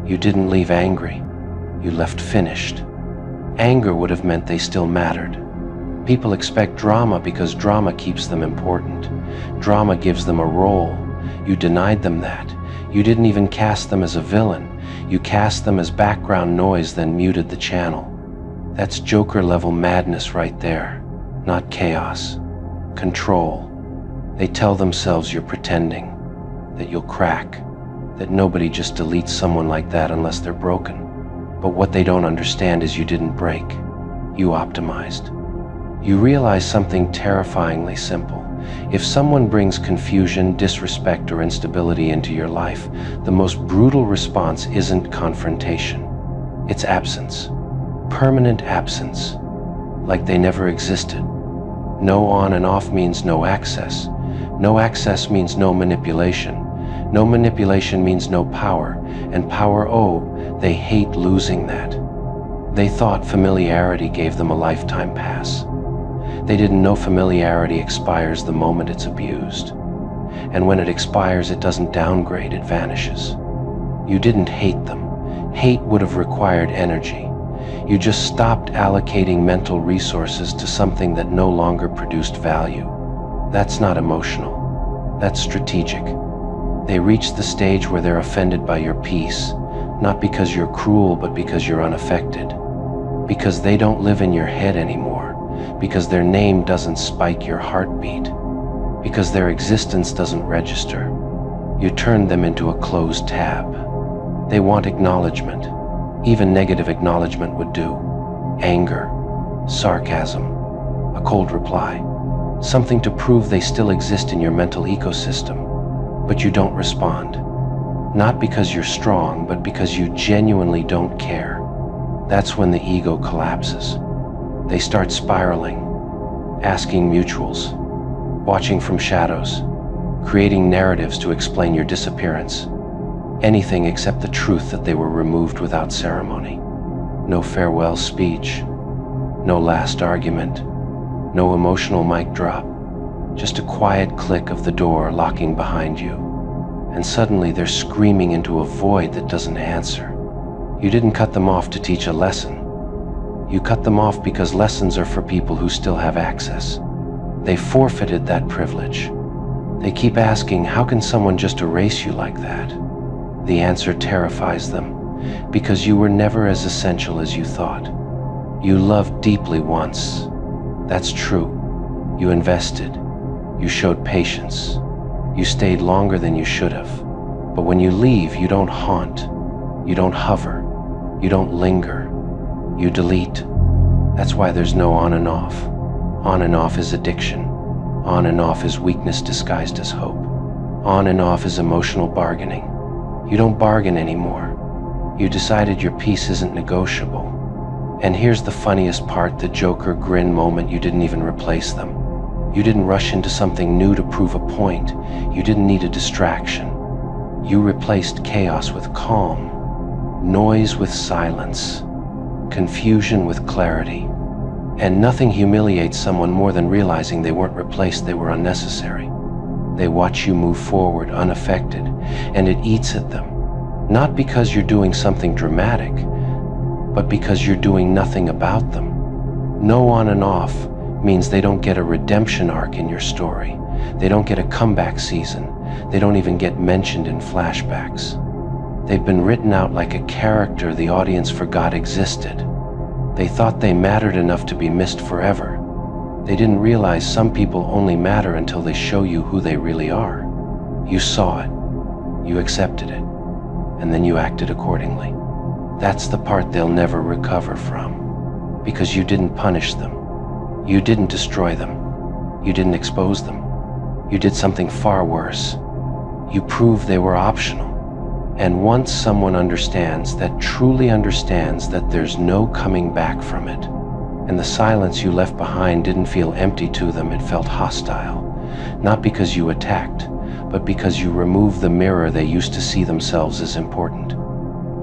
You didn't leave angry. You left finished. Anger would have meant they still mattered. People expect drama because drama keeps them important. Drama gives them a role. You denied them that. You didn't even cast them as a villain. You cast them as background noise, then muted the channel. That's Joker-level madness right there. Not chaos. Control. They tell themselves you're pretending, that you'll crack, that nobody just deletes someone like that unless they're broken. But what they don't understand is you didn't break. You optimized. You realize something terrifyingly simple. If someone brings confusion, disrespect, or instability into your life, the most brutal response isn't confrontation. It's absence. Permanent absence. Like they never existed. No on and off means no access. No access means no manipulation. No manipulation means no power. And power, oh, they hate losing that. They thought familiarity gave them a lifetime pass. They didn't know familiarity expires the moment it's abused. And when it expires, it doesn't downgrade, it vanishes. You didn't hate them. Hate would have required energy. You just stopped allocating mental resources to something that no longer produced value. That's not emotional. That's strategic. They reach the stage where they're offended by your peace, not because you're cruel, but because you're unaffected. Because they don't live in your head anymore. Because their name doesn't spike your heartbeat. Because their existence doesn't register. You turned them into a closed tab. They want acknowledgement. Even negative acknowledgement would do. Anger, sarcasm, a cold reply, something to prove they still exist in your mental ecosystem, but you don't respond. Not because you're strong, but because you genuinely don't care. That's when the ego collapses. They start spiraling, asking mutuals, watching from shadows, creating narratives to explain your disappearance. Anything except the truth that they were removed without ceremony. No farewell speech, no last argument, no emotional mic drop, just a quiet click of the door locking behind you. And suddenly they're screaming into a void that doesn't answer. You didn't cut them off to teach a lesson. You cut them off because lessons are for people who still have access. They forfeited that privilege. They keep asking, how can someone just erase you like that? The answer terrifies them, because you were never as essential as you thought. You loved deeply once. That's true. You invested. You showed patience. You stayed longer than you should have. But when you leave, you don't haunt. You don't hover. You don't linger. You delete. That's why there's no on and off. On and off is addiction. On and off is weakness disguised as hope. On and off is emotional bargaining. You don't bargain anymore. You decided your peace isn't negotiable. And here's the funniest part, the Joker grin moment. You didn't even replace them. You didn't rush into something new to prove a point. You didn't need a distraction. You replaced chaos with calm, noise with silence, confusion with clarity. And nothing humiliates someone more than realizing they weren't replaced, they were unnecessary. They watch you move forward unaffected, and it eats at them. Not because you're doing something dramatic, but because you're doing nothing about them. No on and off means they don't get a redemption arc in your story. They don't get a comeback season. They don't even get mentioned in flashbacks. They've been written out like a character the audience forgot existed. They thought they mattered enough to be missed forever. They didn't realize some people only matter until they show you who they really are. You saw it, you accepted it, and then you acted accordingly. That's the part they'll never recover from, because you didn't punish them. You didn't destroy them. You didn't expose them. You did something far worse. You proved they were optional. And once someone understands that, truly understands that there's no coming back from it, and the silence you left behind didn't feel empty to them, it felt hostile. Not because you attacked, but because you removed the mirror they used to see themselves as important.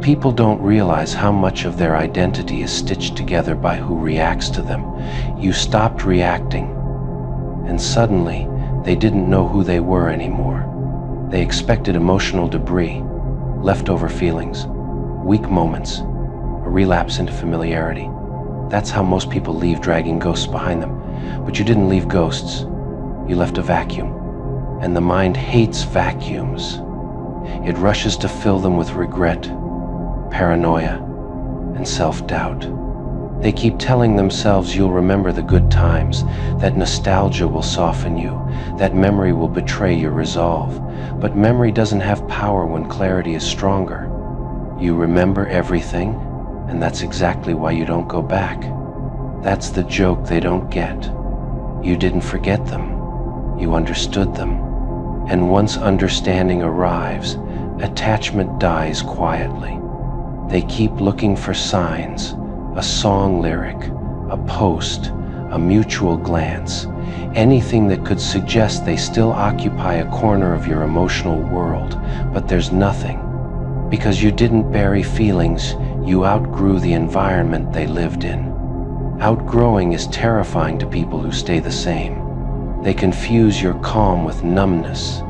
People don't realize how much of their identity is stitched together by who reacts to them. You stopped reacting, and suddenly they didn't know who they were anymore. They expected emotional debris, leftover feelings, weak moments, a relapse into familiarity. That's how most people leave, dragging ghosts behind them. But you didn't leave ghosts. You left a vacuum. And the mind hates vacuums. It rushes to fill them with regret, paranoia, and self-doubt. They keep telling themselves you'll remember the good times, that nostalgia will soften you, that memory will betray your resolve. But memory doesn't have power when clarity is stronger. You remember everything, and that's exactly why you don't go back. That's the joke they don't get. You didn't forget them. You understood them. And once understanding arrives, attachment dies quietly. They keep looking for signs, a song lyric, a post, a mutual glance, anything that could suggest they still occupy a corner of your emotional world. But there's nothing. Because you didn't bury feelings, you outgrew the environment they lived in. Outgrowing is terrifying to people who stay the same. They confuse your calm with numbness.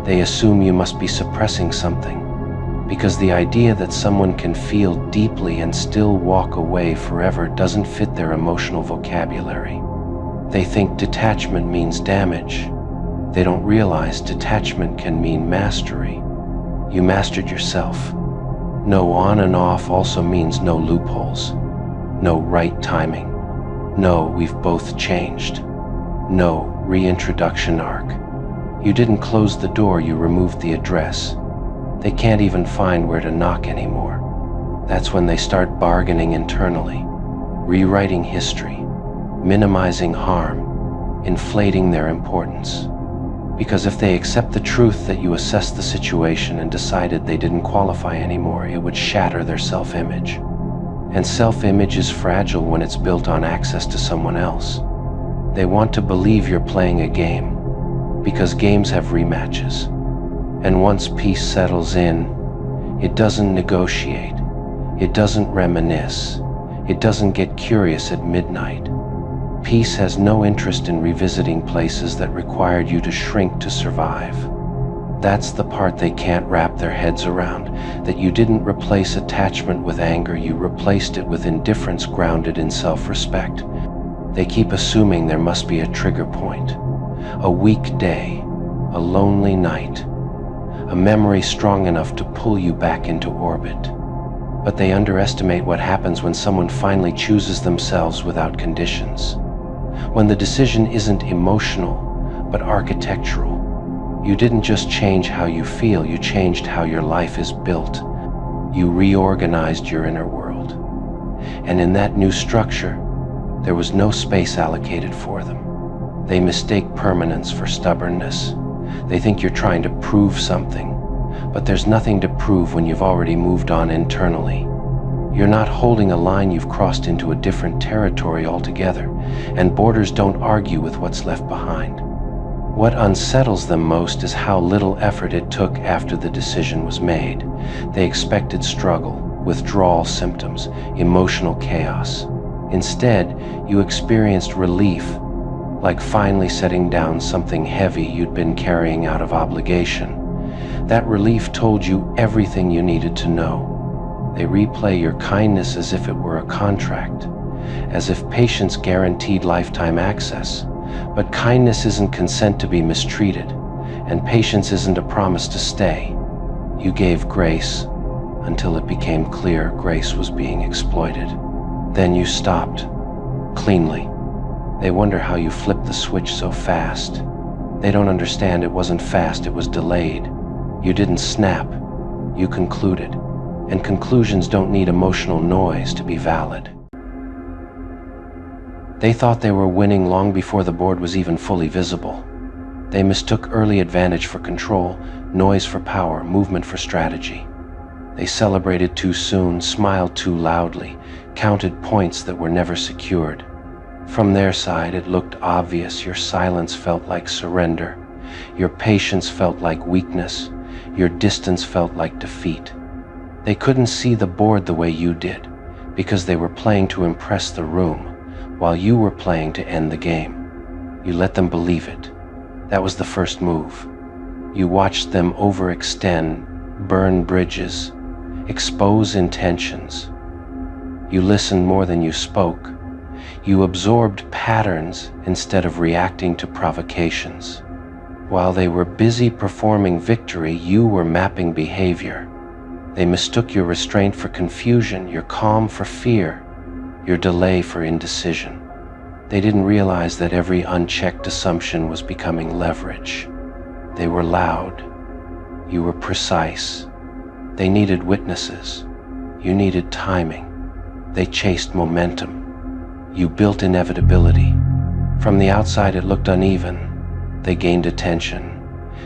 They assume you must be suppressing something, because the idea that someone can feel deeply and still walk away forever doesn't fit their emotional vocabulary. They think detachment means damage. They don't realize detachment can mean mastery. You mastered yourself. No on and off also means no loopholes, no right timing, no we've both changed, no reintroduction arc. You didn't close the door, you removed the address. They can't even find where to knock anymore. That's when they start bargaining internally, rewriting history, minimizing harm, inflating their importance. Because if they accept the truth that you assessed the situation and decided they didn't qualify anymore, it would shatter their self-image. And self-image is fragile when it's built on access to someone else. They want to believe you're playing a game, because games have rematches. And once peace settles in, it doesn't negotiate, it doesn't reminisce, it doesn't get curious at midnight. Peace has no interest in revisiting places that required you to shrink to survive. That's the part they can't wrap their heads around, that you didn't replace attachment with anger, you replaced it with indifference grounded in self-respect. They keep assuming there must be a trigger point, a weak day, a lonely night, a memory strong enough to pull you back into orbit. But they underestimate what happens when someone finally chooses themselves without conditions. When the decision isn't emotional, but architectural. You didn't just change how you feel, you changed how your life is built. You reorganized your inner world. And in that new structure, there was no space allocated for them. They mistake permanence for stubbornness. They think you're trying to prove something, but there's nothing to prove when you've already moved on internally. You're not holding a line, you've crossed into a different territory altogether, and borders don't argue with what's left behind. What unsettles them most is how little effort it took after the decision was made. They expected struggle, withdrawal symptoms, emotional chaos. Instead, you experienced relief, like finally setting down something heavy you'd been carrying out of obligation. That relief told you everything you needed to know. They replay your kindness as if it were a contract, as if patience guaranteed lifetime access. But kindness isn't consent to be mistreated, and patience isn't a promise to stay. You gave grace until it became clear grace was being exploited. Then you stopped, cleanly. They wonder how you flipped the switch so fast. They don't understand it wasn't fast, it was delayed. You didn't snap, you concluded. And conclusions don't need emotional noise to be valid. They thought they were winning long before the board was even fully visible. They mistook early advantage for control, noise for power, movement for strategy. They celebrated too soon, smiled too loudly, counted points that were never secured. From their side, it looked obvious. Your silence felt like surrender. Your patience felt like weakness. Your distance felt like defeat. They couldn't see the board the way you did, because they were playing to impress the room, while you were playing to end the game. You let them believe it. That was the first move. You watched them overextend, burn bridges, expose intentions. You listened more than you spoke. You absorbed patterns instead of reacting to provocations. While they were busy performing victory, you were mapping behavior. They mistook your restraint for confusion, your calm for fear, your delay for indecision. They didn't realize that every unchecked assumption was becoming leverage. They were loud. You were precise. They needed witnesses. You needed timing. They chased momentum. You built inevitability. From the outside, it looked uneven. They gained attention.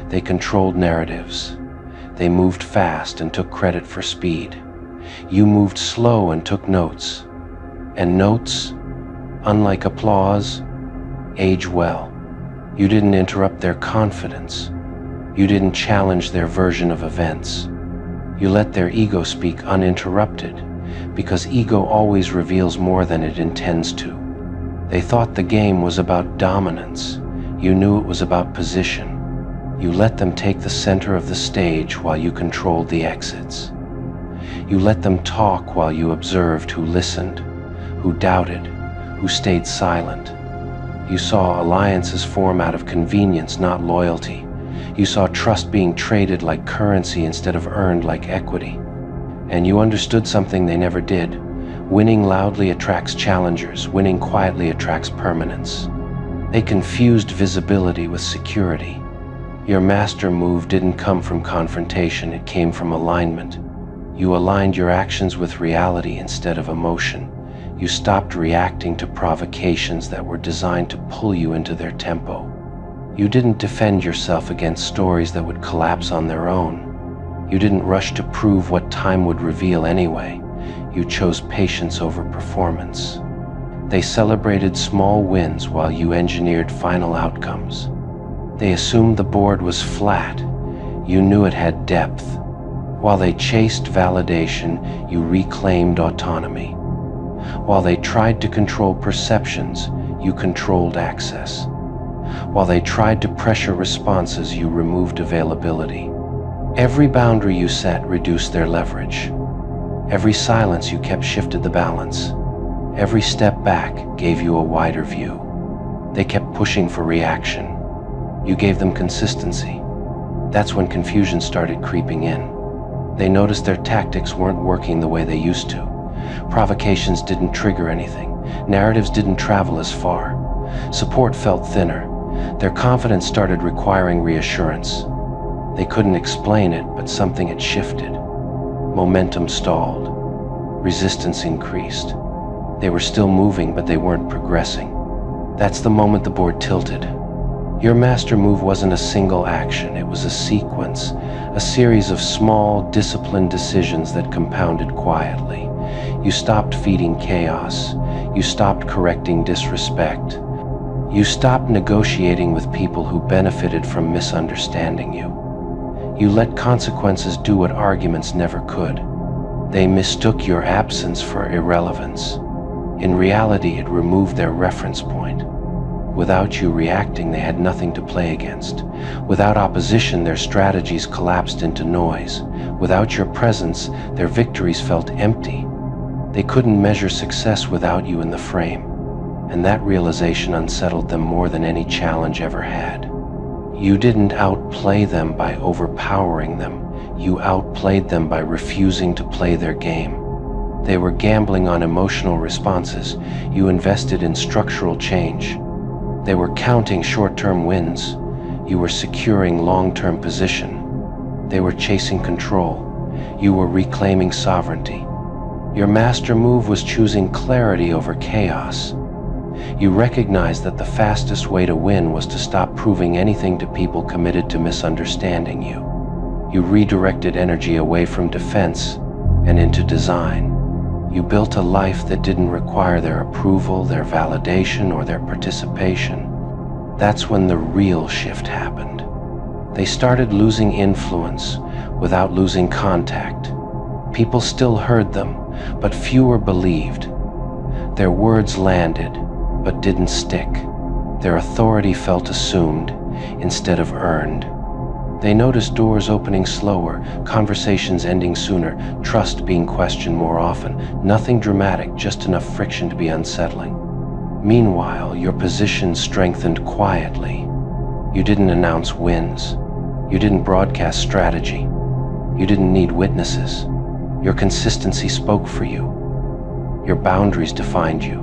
They controlled narratives. They moved fast and took credit for speed. You moved slow and took notes. And notes, unlike applause, age well. You didn't interrupt their confidence. You didn't challenge their version of events. You let their ego speak uninterrupted, because ego always reveals more than it intends to. They thought the game was about dominance. You knew it was about position. You let them take the center of the stage while you controlled the exits. You let them talk while you observed who listened, who doubted, who stayed silent. You saw alliances form out of convenience, not loyalty. You saw trust being traded like currency instead of earned like equity. And you understood something they never did. Winning loudly attracts challengers. Winning quietly attracts permanence. They confused visibility with security. Your master move didn't come from confrontation, it came from alignment. You aligned your actions with reality instead of emotion. You stopped reacting to provocations that were designed to pull you into their tempo. You didn't defend yourself against stories that would collapse on their own. You didn't rush to prove what time would reveal anyway. You chose patience over performance. They celebrated small wins while you engineered final outcomes. They assumed the board was flat. You knew it had depth. While they chased validation, you reclaimed autonomy. While they tried to control perceptions, you controlled access. While they tried to pressure responses, you removed availability. Every boundary you set reduced their leverage. Every silence you kept shifted the balance. Every step back gave you a wider view. They kept pushing for reaction. You gave them consistency. That's when confusion started creeping in. They noticed their tactics weren't working the way they used to. Provocations didn't trigger anything. Narratives didn't travel as far. Support felt thinner. Their confidence started requiring reassurance. They couldn't explain it, but something had shifted. Momentum stalled. Resistance increased. They were still moving, but they weren't progressing. That's the moment the board tilted. Your master move wasn't a single action, it was a sequence, a series of small, disciplined decisions that compounded quietly. You stopped feeding chaos. You stopped correcting disrespect. You stopped negotiating with people who benefited from misunderstanding you. You let consequences do what arguments never could. They mistook your absence for irrelevance. In reality, it removed their reference point. Without you reacting, they had nothing to play against. Without opposition, their strategies collapsed into noise. Without your presence, their victories felt empty. They couldn't measure success without you in the frame, and that realization unsettled them more than any challenge ever had. You didn't outplay them by overpowering them. You outplayed them by refusing to play their game. They were gambling on emotional responses. You invested in structural change. They were counting short-term wins. You were securing long-term position. They were chasing control. You were reclaiming sovereignty. Your master move was choosing clarity over chaos. You recognized that the fastest way to win was to stop proving anything to people committed to misunderstanding you. You redirected energy away from defense and into design. You built a life that didn't require their approval, their validation, or their participation. That's when the real shift happened. They started losing influence without losing contact. People still heard them, but fewer believed. Their words landed, but didn't stick. Their authority felt assumed instead of earned. They noticed doors opening slower, conversations ending sooner, trust being questioned more often. Nothing dramatic, just enough friction to be unsettling. Meanwhile, your position strengthened quietly. You didn't announce wins. You didn't broadcast strategy. You didn't need witnesses. Your consistency spoke for you. Your boundaries defined you.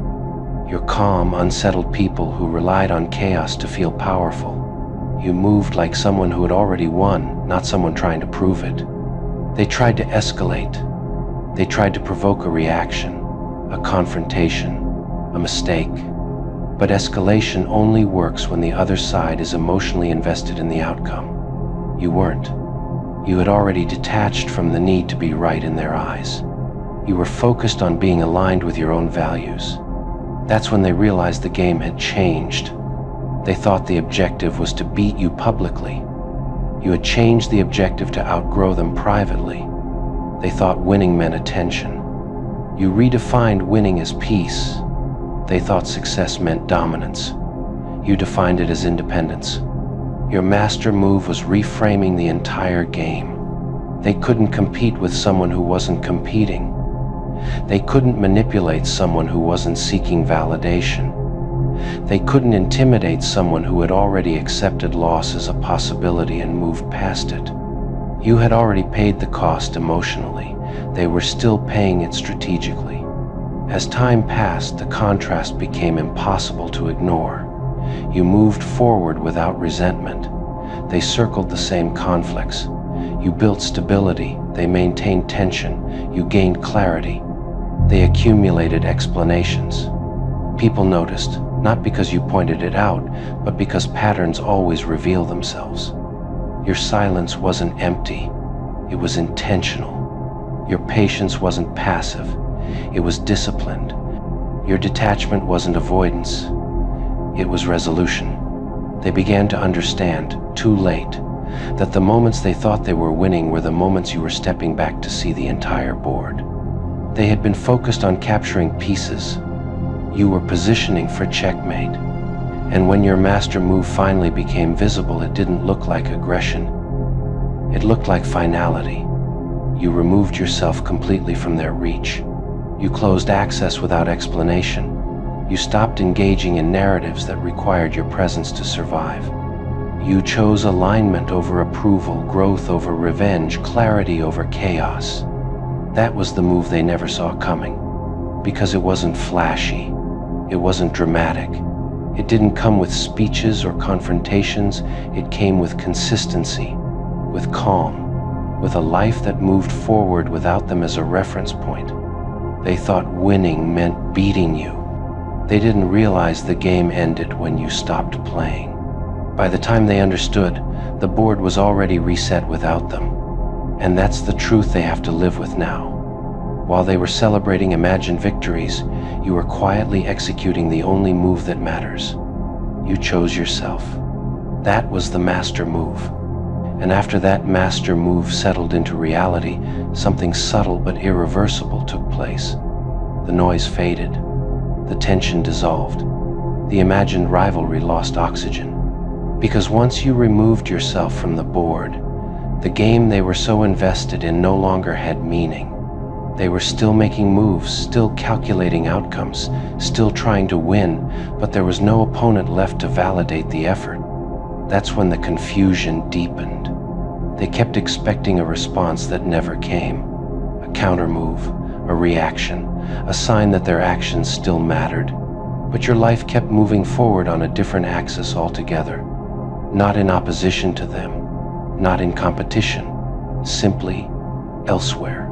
Your calm, unsettled people who relied on chaos to feel powerful. You moved like someone who had already won, not someone trying to prove it. They tried to escalate. They tried to provoke a reaction, a confrontation, a mistake. But escalation only works when the other side is emotionally invested in the outcome. You weren't. You had already detached from the need to be right in their eyes. You were focused on being aligned with your own values. That's when they realized the game had changed. They thought the objective was to beat you publicly. You had changed the objective to outgrow them privately. They thought winning meant attention. You redefined winning as peace. They thought success meant dominance. You defined it as independence. Your master move was reframing the entire game. They couldn't compete with someone who wasn't competing. They couldn't manipulate someone who wasn't seeking validation. They couldn't intimidate someone who had already accepted loss as a possibility and moved past it. You had already paid the cost emotionally. They were still paying it strategically. As time passed, the contrast became impossible to ignore. You moved forward without resentment. They circled the same conflicts. You built stability. They maintained tension. You gained clarity. They accumulated explanations. People noticed, not because you pointed it out, but because patterns always reveal themselves. Your silence wasn't empty, it was intentional. Your patience wasn't passive, it was disciplined. Your detachment wasn't avoidance, it was resolution. They began to understand, too late, that the moments they thought they were winning were the moments you were stepping back to see the entire board. They had been focused on capturing pieces. You were positioning for checkmate. And when your master move finally became visible, it didn't look like aggression. It looked like finality. You removed yourself completely from their reach. You closed access without explanation. You stopped engaging in narratives that required your presence to survive. You chose alignment over approval, growth over revenge, clarity over chaos. That was the move they never saw coming, because it wasn't flashy, it wasn't dramatic. It didn't come with speeches or confrontations, it came with consistency, with calm, with a life that moved forward without them as a reference point. They thought winning meant beating you. They didn't realize the game ended when you stopped playing. By the time they understood, the board was already reset without them. And that's the truth they have to live with now. While they were celebrating imagined victories, you were quietly executing the only move that matters. You chose yourself. That was the master move. And after that master move settled into reality, something subtle but irreversible took place. The noise faded. The tension dissolved. The imagined rivalry lost oxygen. Because once you removed yourself from the board, the game they were so invested in no longer had meaning. They were still making moves, still calculating outcomes, still trying to win, but there was no opponent left to validate the effort. That's when the confusion deepened. They kept expecting a response that never came. A countermove, a reaction, a sign that their actions still mattered. But your life kept moving forward on a different axis altogether. Not in opposition to them. Not in competition, simply elsewhere.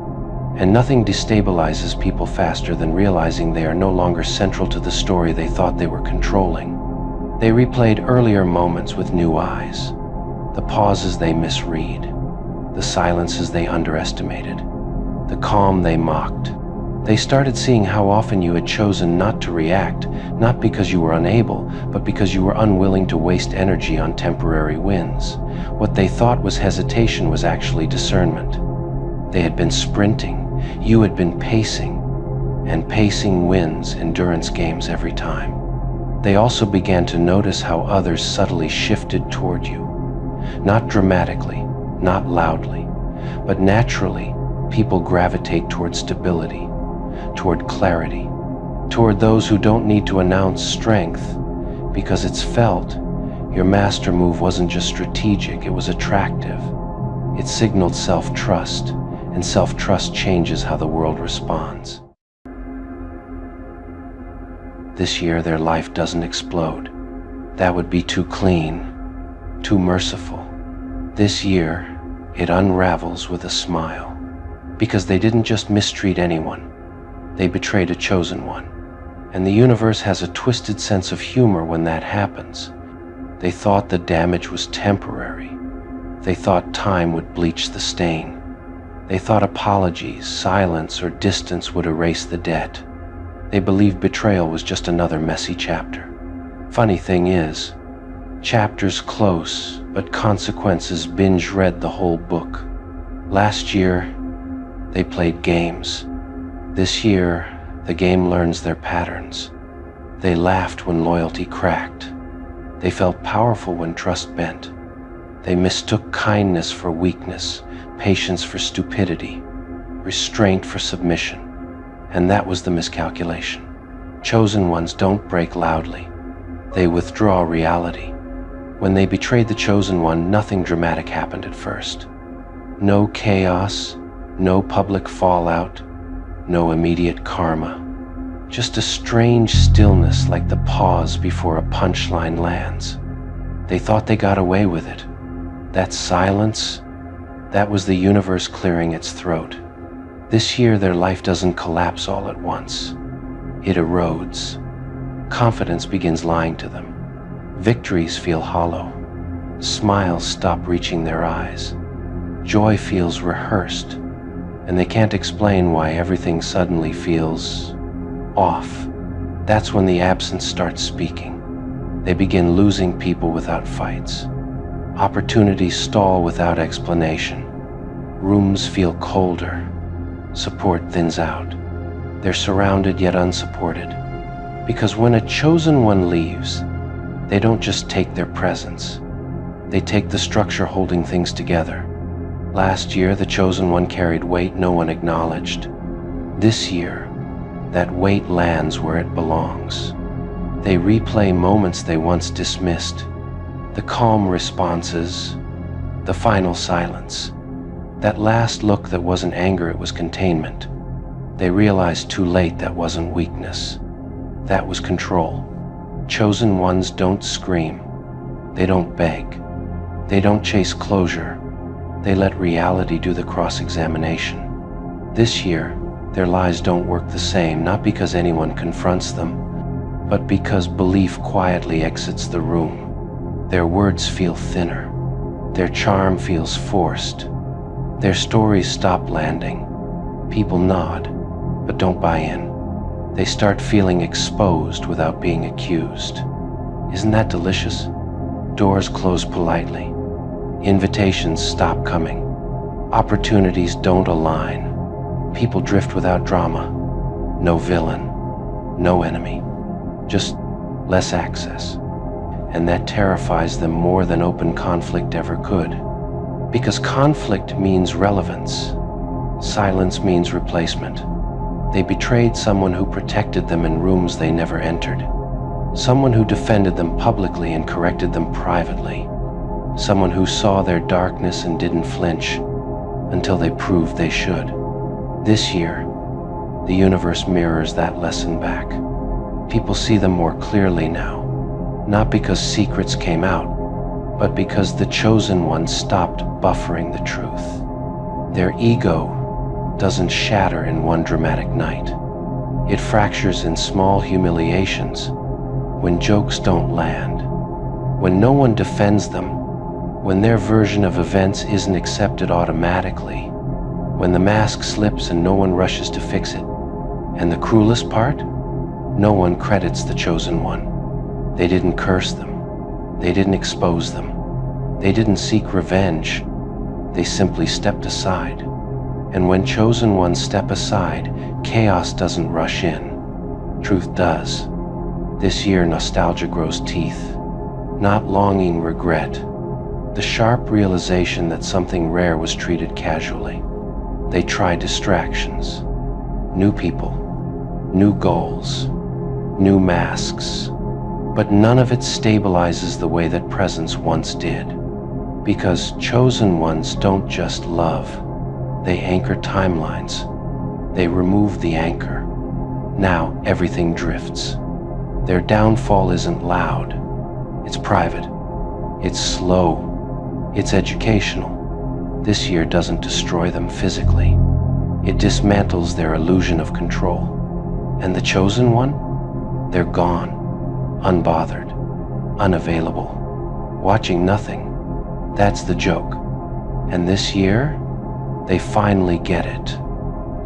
And nothing destabilizes people faster than realizing they are no longer central to the story they thought they were controlling. They replayed earlier moments with new eyes, the pauses they misread, the silences they underestimated, the calm they mocked. They started seeing how often you had chosen not to react, not because you were unable, but because you were unwilling to waste energy on temporary wins. What they thought was hesitation was actually discernment. They had been sprinting, you had been pacing, and pacing wins endurance games every time. They also began to notice how others subtly shifted toward you. Not dramatically, not loudly, but naturally, people gravitate toward stability, toward clarity, toward those who don't need to announce strength, because it's felt. Your master move wasn't just strategic, it was attractive. It signaled self-trust, and self-trust changes how the world responds. This year, their life doesn't explode. That would be too clean, too merciful. This year, it unravels with a smile, because they didn't just mistreat anyone, they betrayed a chosen one. And the universe has a twisted sense of humor when that happens. They thought the damage was temporary. They thought time would bleach the stain. They thought apologies, silence, or distance would erase the debt. They believed betrayal was just another messy chapter. Funny thing is, chapters close, but consequences binge-read the whole book. Last year, they played games. This year, the game learns their patterns. They laughed when loyalty cracked. They felt powerful when trust bent. They mistook kindness for weakness, patience for stupidity, restraint for submission. And that was the miscalculation. Chosen ones don't break loudly. They withdraw reality. When they betrayed the chosen one, nothing dramatic happened at first. No chaos, no public fallout, no immediate karma. Just a strange stillness like the pause before a punchline lands. They thought they got away with it. That silence, that was the universe clearing its throat. This year, their life doesn't collapse all at once. It erodes. Confidence begins lying to them. Victories feel hollow. Smiles stop reaching their eyes. Joy feels rehearsed, and they can't explain why everything suddenly feels off. That's when the absence starts speaking. They begin losing people without fights. Opportunities stall without explanation. Rooms feel colder. Support thins out. They're surrounded yet unsupported. Because when a chosen one leaves, they don't just take their presence. They take the structure holding things together. Last year, the chosen one carried weight no one acknowledged. This year, that weight lands where it belongs. They replay moments they once dismissed. The calm responses, the final silence. That last look that wasn't anger, it was containment. They realized too late that wasn't weakness. That was control. Chosen ones don't scream. They don't beg. They don't chase closure. They let reality do the cross-examination. This year, their lies don't work the same, not because anyone confronts them, but because belief quietly exits the room. Their words feel thinner. Their charm feels forced. Their stories stop landing. People nod, but don't buy in. They start feeling exposed without being accused. Isn't that delicious? Doors close politely. Invitations stop coming. Opportunities don't align. People drift without drama. No villain, no enemy, just less access. And that terrifies them more than open conflict ever could. Because conflict means relevance. Silence means replacement. They betrayed someone who protected them in rooms they never entered. Someone who defended them publicly and corrected them privately. Someone who saw their darkness and didn't flinch until they proved they should. This year, the universe mirrors that lesson back. People see them more clearly now, not because secrets came out, but because the chosen one stopped buffering the truth. Their ego doesn't shatter in one dramatic night. It fractures in small humiliations, when jokes don't land, when no one defends them, when their version of events isn't accepted automatically, when the mask slips and no one rushes to fix it. And the cruelest part? No one credits the chosen one. They didn't curse them. They didn't expose them. They didn't seek revenge. They simply stepped aside. And when chosen ones step aside, chaos doesn't rush in. Truth does. This year, nostalgia grows teeth. Not longing, regret. The sharp realization that something rare was treated casually. They try distractions. New people. New goals. New masks. But none of it stabilizes the way that presence once did. Because chosen ones don't just love. They anchor timelines. They remove the anchor. Now everything drifts. Their downfall isn't loud. It's private. It's slow. It's educational. This year doesn't destroy them physically. It dismantles their illusion of control. And the chosen one? They're gone. Unbothered. Unavailable. Watching nothing. That's the joke. And this year, they finally get it.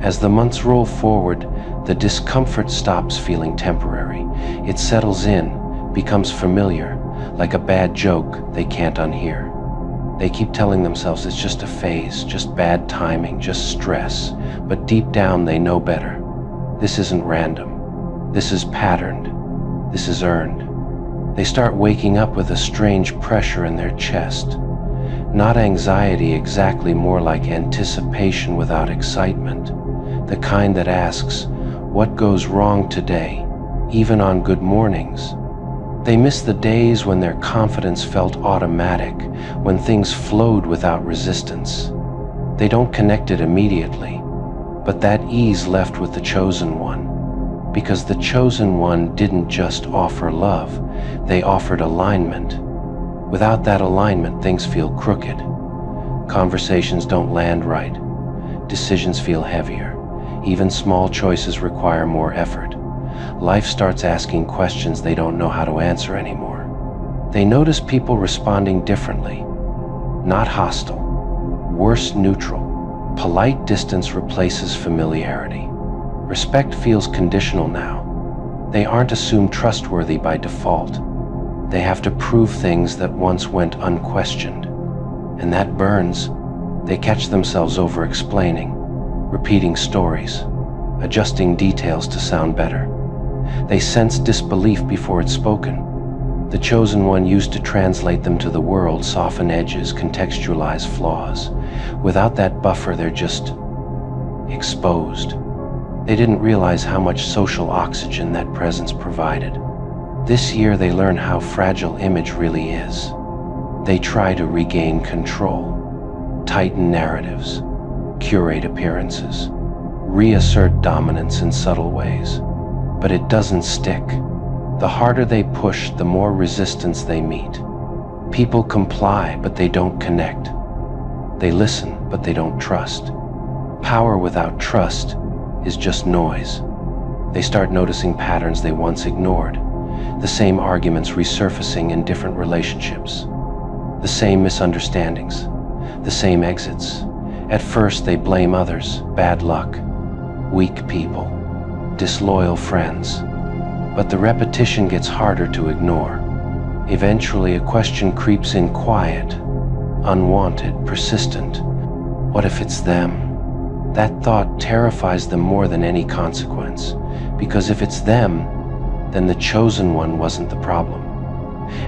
As the months roll forward, the discomfort stops feeling temporary. It settles in, becomes familiar, like a bad joke they can't unhear. They keep telling themselves it's just a phase, just bad timing, just stress. But deep down they know better. This isn't random. This is patterned. This is earned. They start waking up with a strange pressure in their chest. Not anxiety exactly, more like anticipation without excitement. The kind that asks, what goes wrong today, even on good mornings? They miss the days when their confidence felt automatic, when things flowed without resistance. They don't connect it immediately, but that ease left with the chosen one. Because the chosen one didn't just offer love, they offered alignment. Without that alignment, things feel crooked. Conversations don't land right. Decisions feel heavier. Even small choices require more effort. Life starts asking questions they don't know how to answer anymore. They notice people responding differently, not hostile, worse neutral. Polite distance replaces familiarity. Respect feels conditional now. They aren't assumed trustworthy by default. They have to prove things that once went unquestioned. And that burns. They catch themselves over-explaining, repeating stories, adjusting details to sound better. They sense disbelief before it's spoken. The chosen one used to translate them to the world, soften edges, contextualize flaws. Without that buffer, they're just exposed. They didn't realize how much social oxygen that presence provided. This year, they learn how fragile image really is. They try to regain control, tighten narratives, curate appearances, reassert dominance in subtle ways. But it doesn't stick. The harder they push, the more resistance they meet. People comply, but they don't connect. They listen, but they don't trust. Power without trust is just noise. They start noticing patterns they once ignored. The same arguments resurfacing in different relationships. The same misunderstandings. The same exits. At first they blame others, bad luck, weak people, disloyal friends. But the repetition gets harder to ignore. Eventually a question creeps in, quiet, unwanted, persistent. What if it's them? That thought terrifies them more than any consequence, because if it's them, then the chosen one wasn't the problem.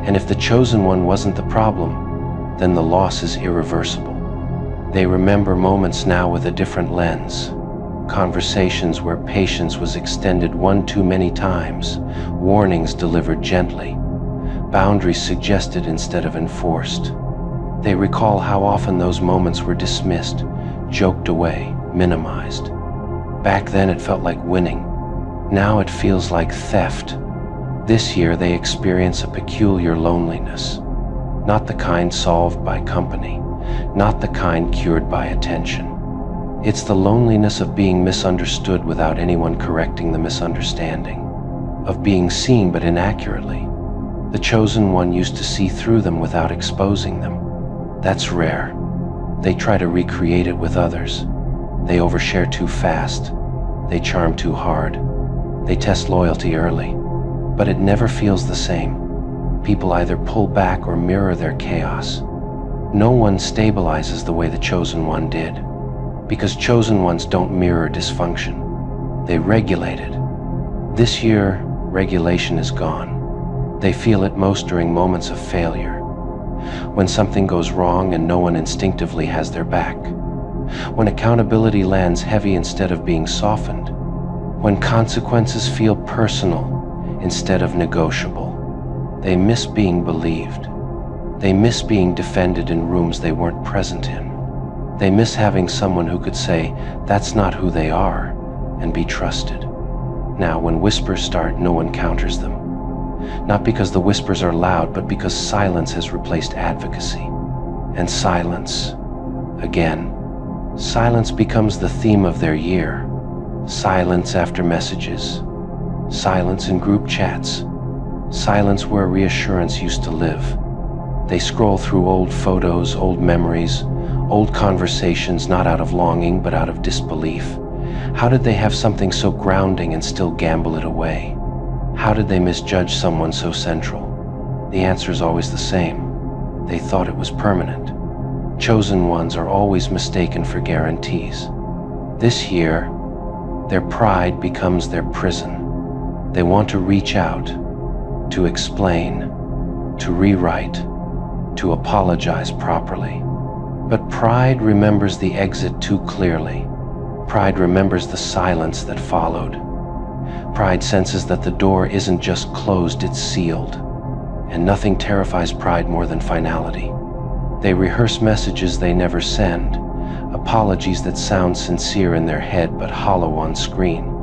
And if the chosen one wasn't the problem, then the loss is irreversible. They remember moments now with a different lens. Conversations where patience was extended one too many times, warnings delivered gently, boundaries suggested instead of enforced. They recall how often those moments were dismissed, joked away, minimized. Back then it felt like winning. Now it feels like theft. This year they experience a peculiar loneliness, not the kind solved by company, not the kind cured by attention. It's the loneliness of being misunderstood without anyone correcting the misunderstanding, of being seen but inaccurately. The chosen one used to see through them without exposing them. That's rare. They try to recreate it with others. They overshare too fast. They charm too hard. They test loyalty early, but it never feels the same. People either pull back or mirror their chaos. No one stabilizes the way the chosen one did, because chosen ones don't mirror dysfunction. They regulate it. This year, regulation is gone. They feel it most during moments of failure, when something goes wrong and no one instinctively has their back, when accountability lands heavy instead of being softened, when consequences feel personal instead of negotiable. They miss being believed. They miss being defended in rooms they weren't present in. They miss having someone who could say, "That's not who they are," and be trusted. Now, when whispers start, no one counters them. Not because the whispers are loud, but because silence has replaced advocacy. And silence, again, silence becomes the theme of their year. Silence after messages. Silence in group chats. Silence where reassurance used to live. They scroll through old photos, old memories, old conversations, not out of longing, but out of disbelief. How did they have something so grounding and still gamble it away? How did they misjudge someone so central? The answer is always the same. They thought it was permanent. Chosen ones are always mistaken for guarantees. This year, their pride becomes their prison. They want to reach out, to explain, to rewrite, to apologize properly. But pride remembers the exit too clearly. Pride remembers the silence that followed. Pride senses that the door isn't just closed, it's sealed. And nothing terrifies pride more than finality. They rehearse messages they never send, apologies that sound sincere in their head but hollow on screen.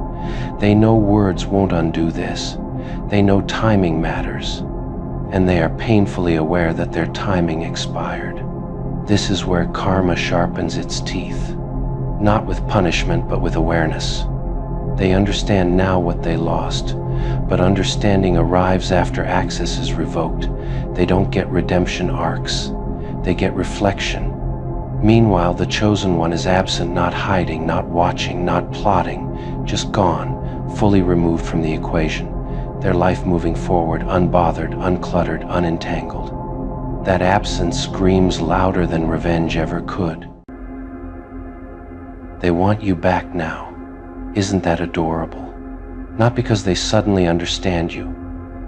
They know words won't undo this. They know timing matters. And they are painfully aware that their timing expired. This is where karma sharpens its teeth. not with punishment but with awareness. They understand now what they lost, but understanding arrives after access is revoked. They don't get redemption arcs, they get reflection. Meanwhile, the chosen one is absent, not hiding, not watching, not plotting, just gone, fully removed from the equation, their life moving forward, unbothered, uncluttered, unentangled. That absence screams louder than revenge ever could. They want you back now. Isn't that adorable? Not because they suddenly understand you,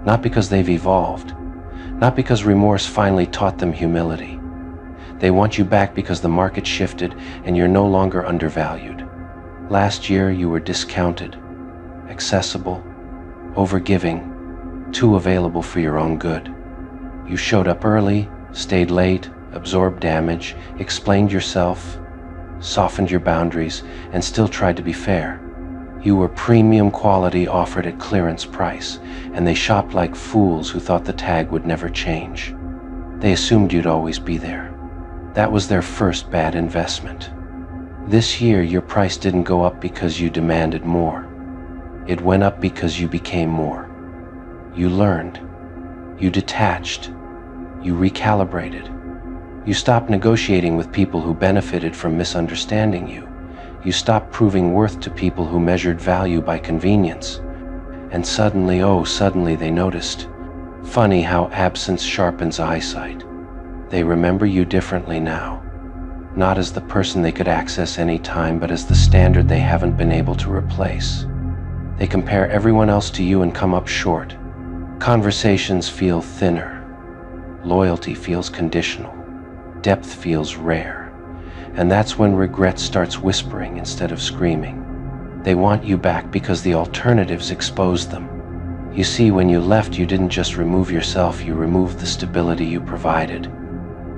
not because they've evolved, not because remorse finally taught them humility. They want you back because the market shifted and you're no longer undervalued. Last year you were discounted, accessible, overgiving, too available for your own good. You showed up early, stayed late, absorbed damage, explained yourself, softened your boundaries, and still tried to be fair. You were premium quality offered at clearance price, and they shopped like fools who thought the tag would never change. They assumed you'd always be there. That was their first bad investment. This year, your price didn't go up because you demanded more. It went up because you became more. You learned. You detached. You recalibrated. You stopped negotiating with people who benefited from misunderstanding you. You stopped proving worth to people who measured value by convenience. And suddenly, oh, suddenly they noticed. Funny how absence sharpens eyesight. They remember you differently now. Not as the person they could access any time, but as the standard they haven't been able to replace. They compare everyone else to you and come up short. Conversations feel thinner. Loyalty feels conditional. Depth feels rare. And that's when regret starts whispering instead of screaming. They want you back because the alternatives exposed them. You see, when you left, you didn't just remove yourself, you removed the stability you provided.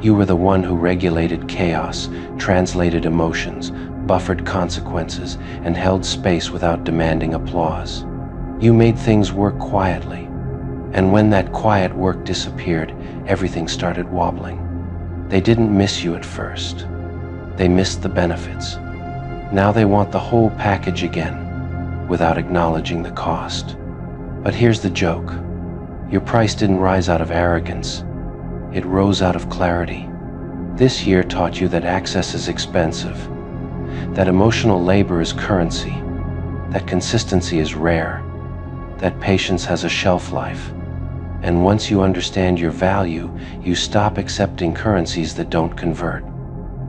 You were the one who regulated chaos, translated emotions, buffered consequences, and held space without demanding applause. You made things work quietly. And when that quiet work disappeared, everything started wobbling. They didn't miss you at first. They missed the benefits. Now they want the whole package again, without acknowledging the cost. But here's the joke. Your price didn't rise out of arrogance. It rose out of clarity. This year taught you that access is expensive, that emotional labor is currency, that consistency is rare, that patience has a shelf life. And once you understand your value, you stop accepting currencies that don't convert.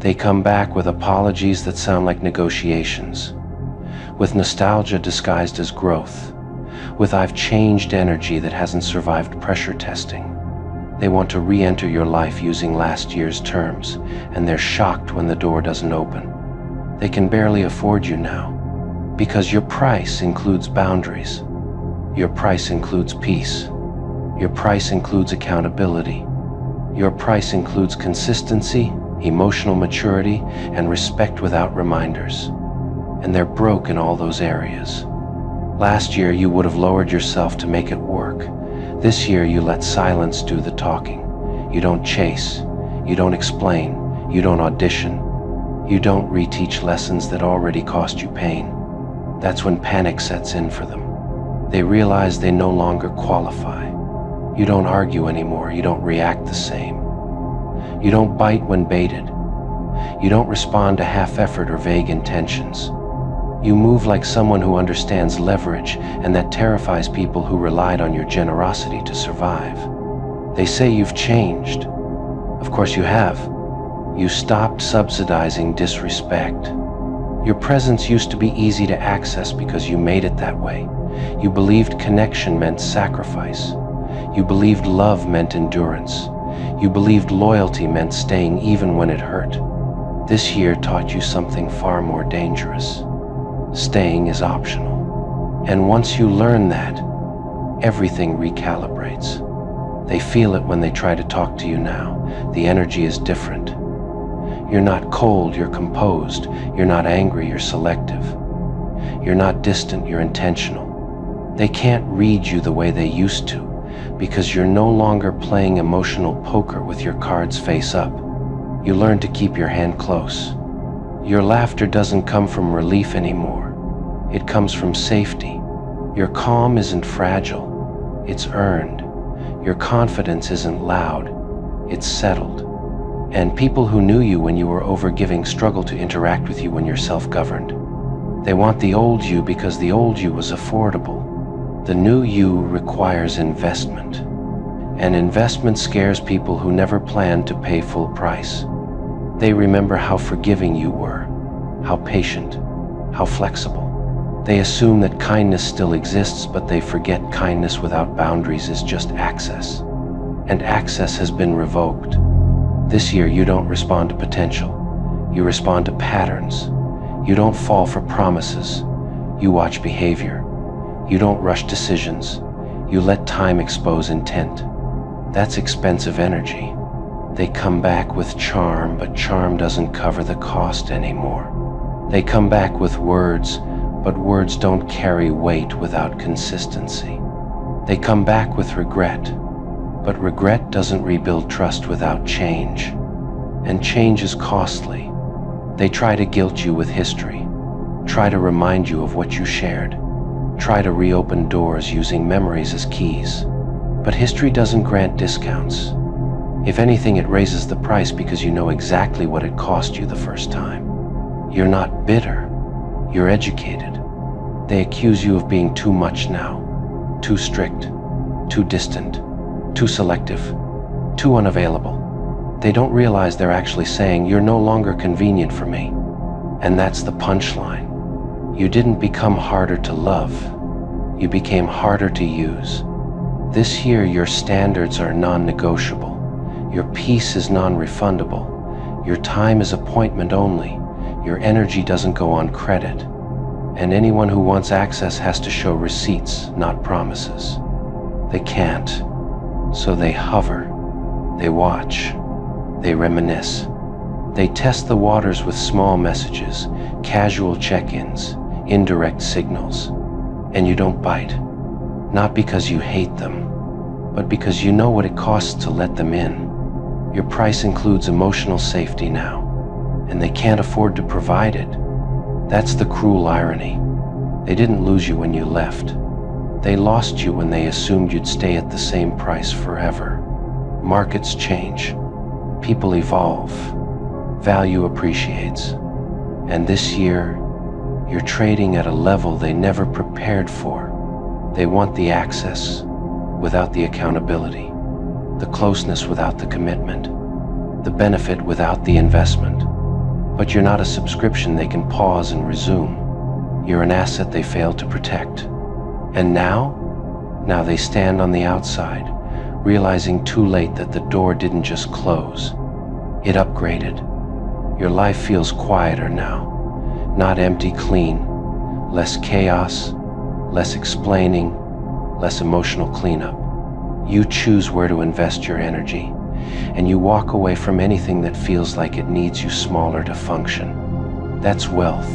They come back with apologies that sound like negotiations, with nostalgia disguised as growth, with "I've changed" energy that hasn't survived pressure testing. They want to re-enter your life using last year's terms, and they're shocked when the door doesn't open. They can barely afford you now, because your price includes boundaries. Your price includes peace. Your price includes accountability. Your price includes consistency, emotional maturity, and respect without reminders. And they're broke in all those areas. Last year, you would have lowered yourself to make it work. This year, you let silence do the talking. You don't chase. You don't explain. You don't audition. You don't reteach lessons that already cost you pain. That's when panic sets in for them. They realize they no longer qualify. You don't argue anymore. You don't react the same. You don't bite when baited. You don't respond to half-effort or vague intentions. You move like someone who understands leverage, and that terrifies people who relied on your generosity to survive. They say you've changed. Of course you have. You stopped subsidizing disrespect. Your presence used to be easy to access because you made it that way. You believed connection meant sacrifice. You believed love meant endurance. You believed loyalty meant staying even when it hurt. This year taught you something far more dangerous. Staying is optional. And once you learn that, everything recalibrates. They feel it when they try to talk to you now. The energy is different. You're not cold, you're composed. You're not angry, you're selective. You're not distant, you're intentional. They can't read you the way they used to, because you're no longer playing emotional poker with your cards face up. You learn to keep your hand close. Your laughter doesn't come from relief anymore. It comes from safety. Your calm isn't fragile, it's earned. Your confidence isn't loud, it's settled. And people who knew you when you were overgiving struggle to interact with you when you're self-governed. They want the old you because the old you was affordable. The new you requires investment. And investment scares people who never planned to pay full price. They remember how forgiving you were, how patient, how flexible. They assume that kindness still exists, but they forget kindness without boundaries is just access. And access has been revoked. This year you don't respond to potential. You respond to patterns. You don't fall for promises. You watch behavior. You don't rush decisions. You let time expose intent. That's expensive energy. They come back with charm, but charm doesn't cover the cost anymore. They come back with words, but words don't carry weight without consistency. They come back with regret, but regret doesn't rebuild trust without change. And change is costly. They try to guilt you with history, try to remind you of what you shared, try to reopen doors using memories as keys. But history doesn't grant discounts. If anything, it raises the price because you know exactly what it cost you the first time. You're not bitter, you're educated. They accuse you of being too much now, too strict, too distant, too selective, too unavailable. They don't realize they're actually saying, you're no longer convenient for me. And that's the punchline. You didn't become harder to love, you became harder to use. This year your standards are non-negotiable, your peace is non-refundable, your time is appointment only, your energy doesn't go on credit. And anyone who wants access has to show receipts, not promises. They can't, so they hover, they watch, they reminisce. They test the waters with small messages, casual check-ins, indirect signals. And you don't bite, not because you hate them, but because you know what it costs to let them in. Your price includes emotional safety now, and they can't afford to provide it. That's the cruel irony. They didn't lose you when you left. They lost you when they assumed you'd stay at the same price forever. Markets change. People evolve. Value appreciates. And this year, you're trading at a level they never prepared for. They want the access without the accountability, the closeness without the commitment, the benefit without the investment. But you're not a subscription they can pause and resume. You're an asset they failed to protect. And now they stand on the outside, realizing too late that the door didn't just close, it upgraded. Your life feels quieter now, not empty, clean, less chaos, less explaining, less emotional cleanup. You choose where to invest your energy, and you walk away from anything that feels like it needs you smaller to function. That's wealth.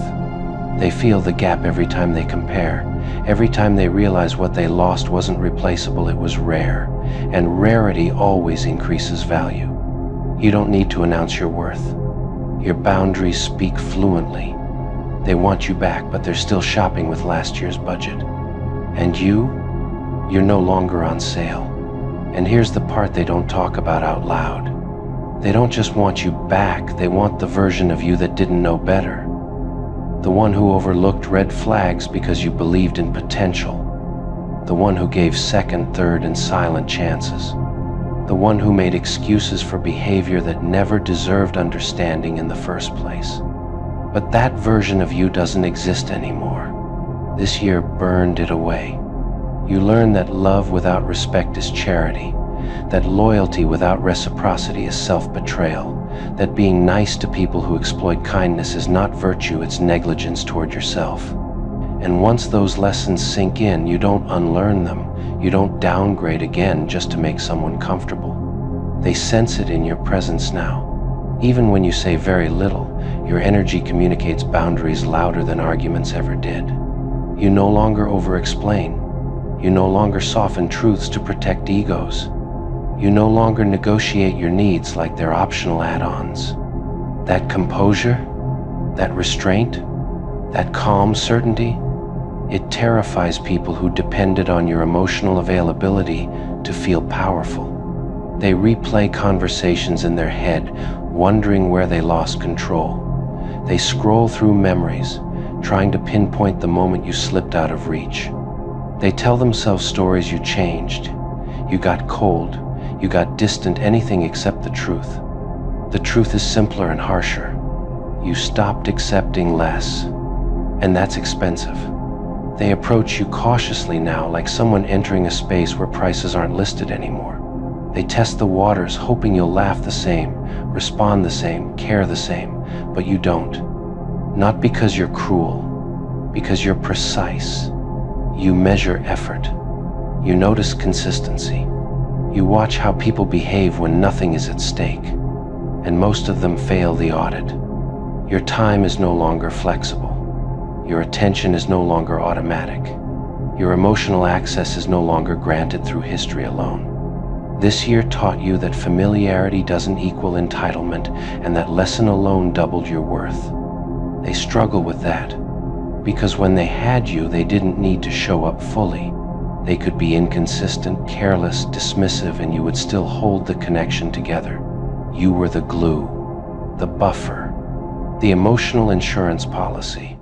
They feel the gap every time they compare, every time they realize what they lost wasn't replaceable, it was rare, and rarity always increases value. You don't need to announce your worth. Your boundaries speak fluently. They want you back, but they're still shopping with last year's budget. And you're no longer on sale. And here's the part they don't talk about out loud. They don't just want you back, they want the version of you that didn't know better. The one who overlooked red flags because you believed in potential. The one who gave second, third, and silent chances. The one who made excuses for behavior that never deserved understanding in the first place. But that version of you doesn't exist anymore. This year burned it away. You learn that love without respect is charity, that loyalty without reciprocity is self-betrayal, that being nice to people who exploit kindness is not virtue, it's negligence toward yourself. And once those lessons sink in, you don't unlearn them, you don't downgrade again just to make someone comfortable. They sense it in your presence now. Even when you say very little, your energy communicates boundaries louder than arguments ever did. You no longer over-explain. You no longer soften truths to protect egos. You no longer negotiate your needs like they're optional add-ons. That composure, that restraint, that calm certainty, it terrifies people who depended on your emotional availability to feel powerful. They replay conversations in their head, wondering where they lost control. They scroll through memories, trying to pinpoint the moment you slipped out of reach. They tell themselves stories you changed. You got cold, you got distant, anything except the truth. The truth is simpler and harsher. You stopped accepting less, and that's expensive. They approach you cautiously now, like someone entering a space where prices aren't listed anymore. They test the waters, hoping you'll laugh the same, respond the same, care the same, but you don't. Not because you're cruel, because you're precise. You measure effort. You notice consistency. You watch how people behave when nothing is at stake, and most of them fail the audit. Your time is no longer flexible. Your attention is no longer automatic. Your emotional access is no longer granted through history alone. This year taught you that familiarity doesn't equal entitlement, and that lesson alone doubled your worth. They struggle with that, because when they had you, they didn't need to show up fully. They could be inconsistent, careless, dismissive, and you would still hold the connection together. You were the glue, the buffer, the emotional insurance policy.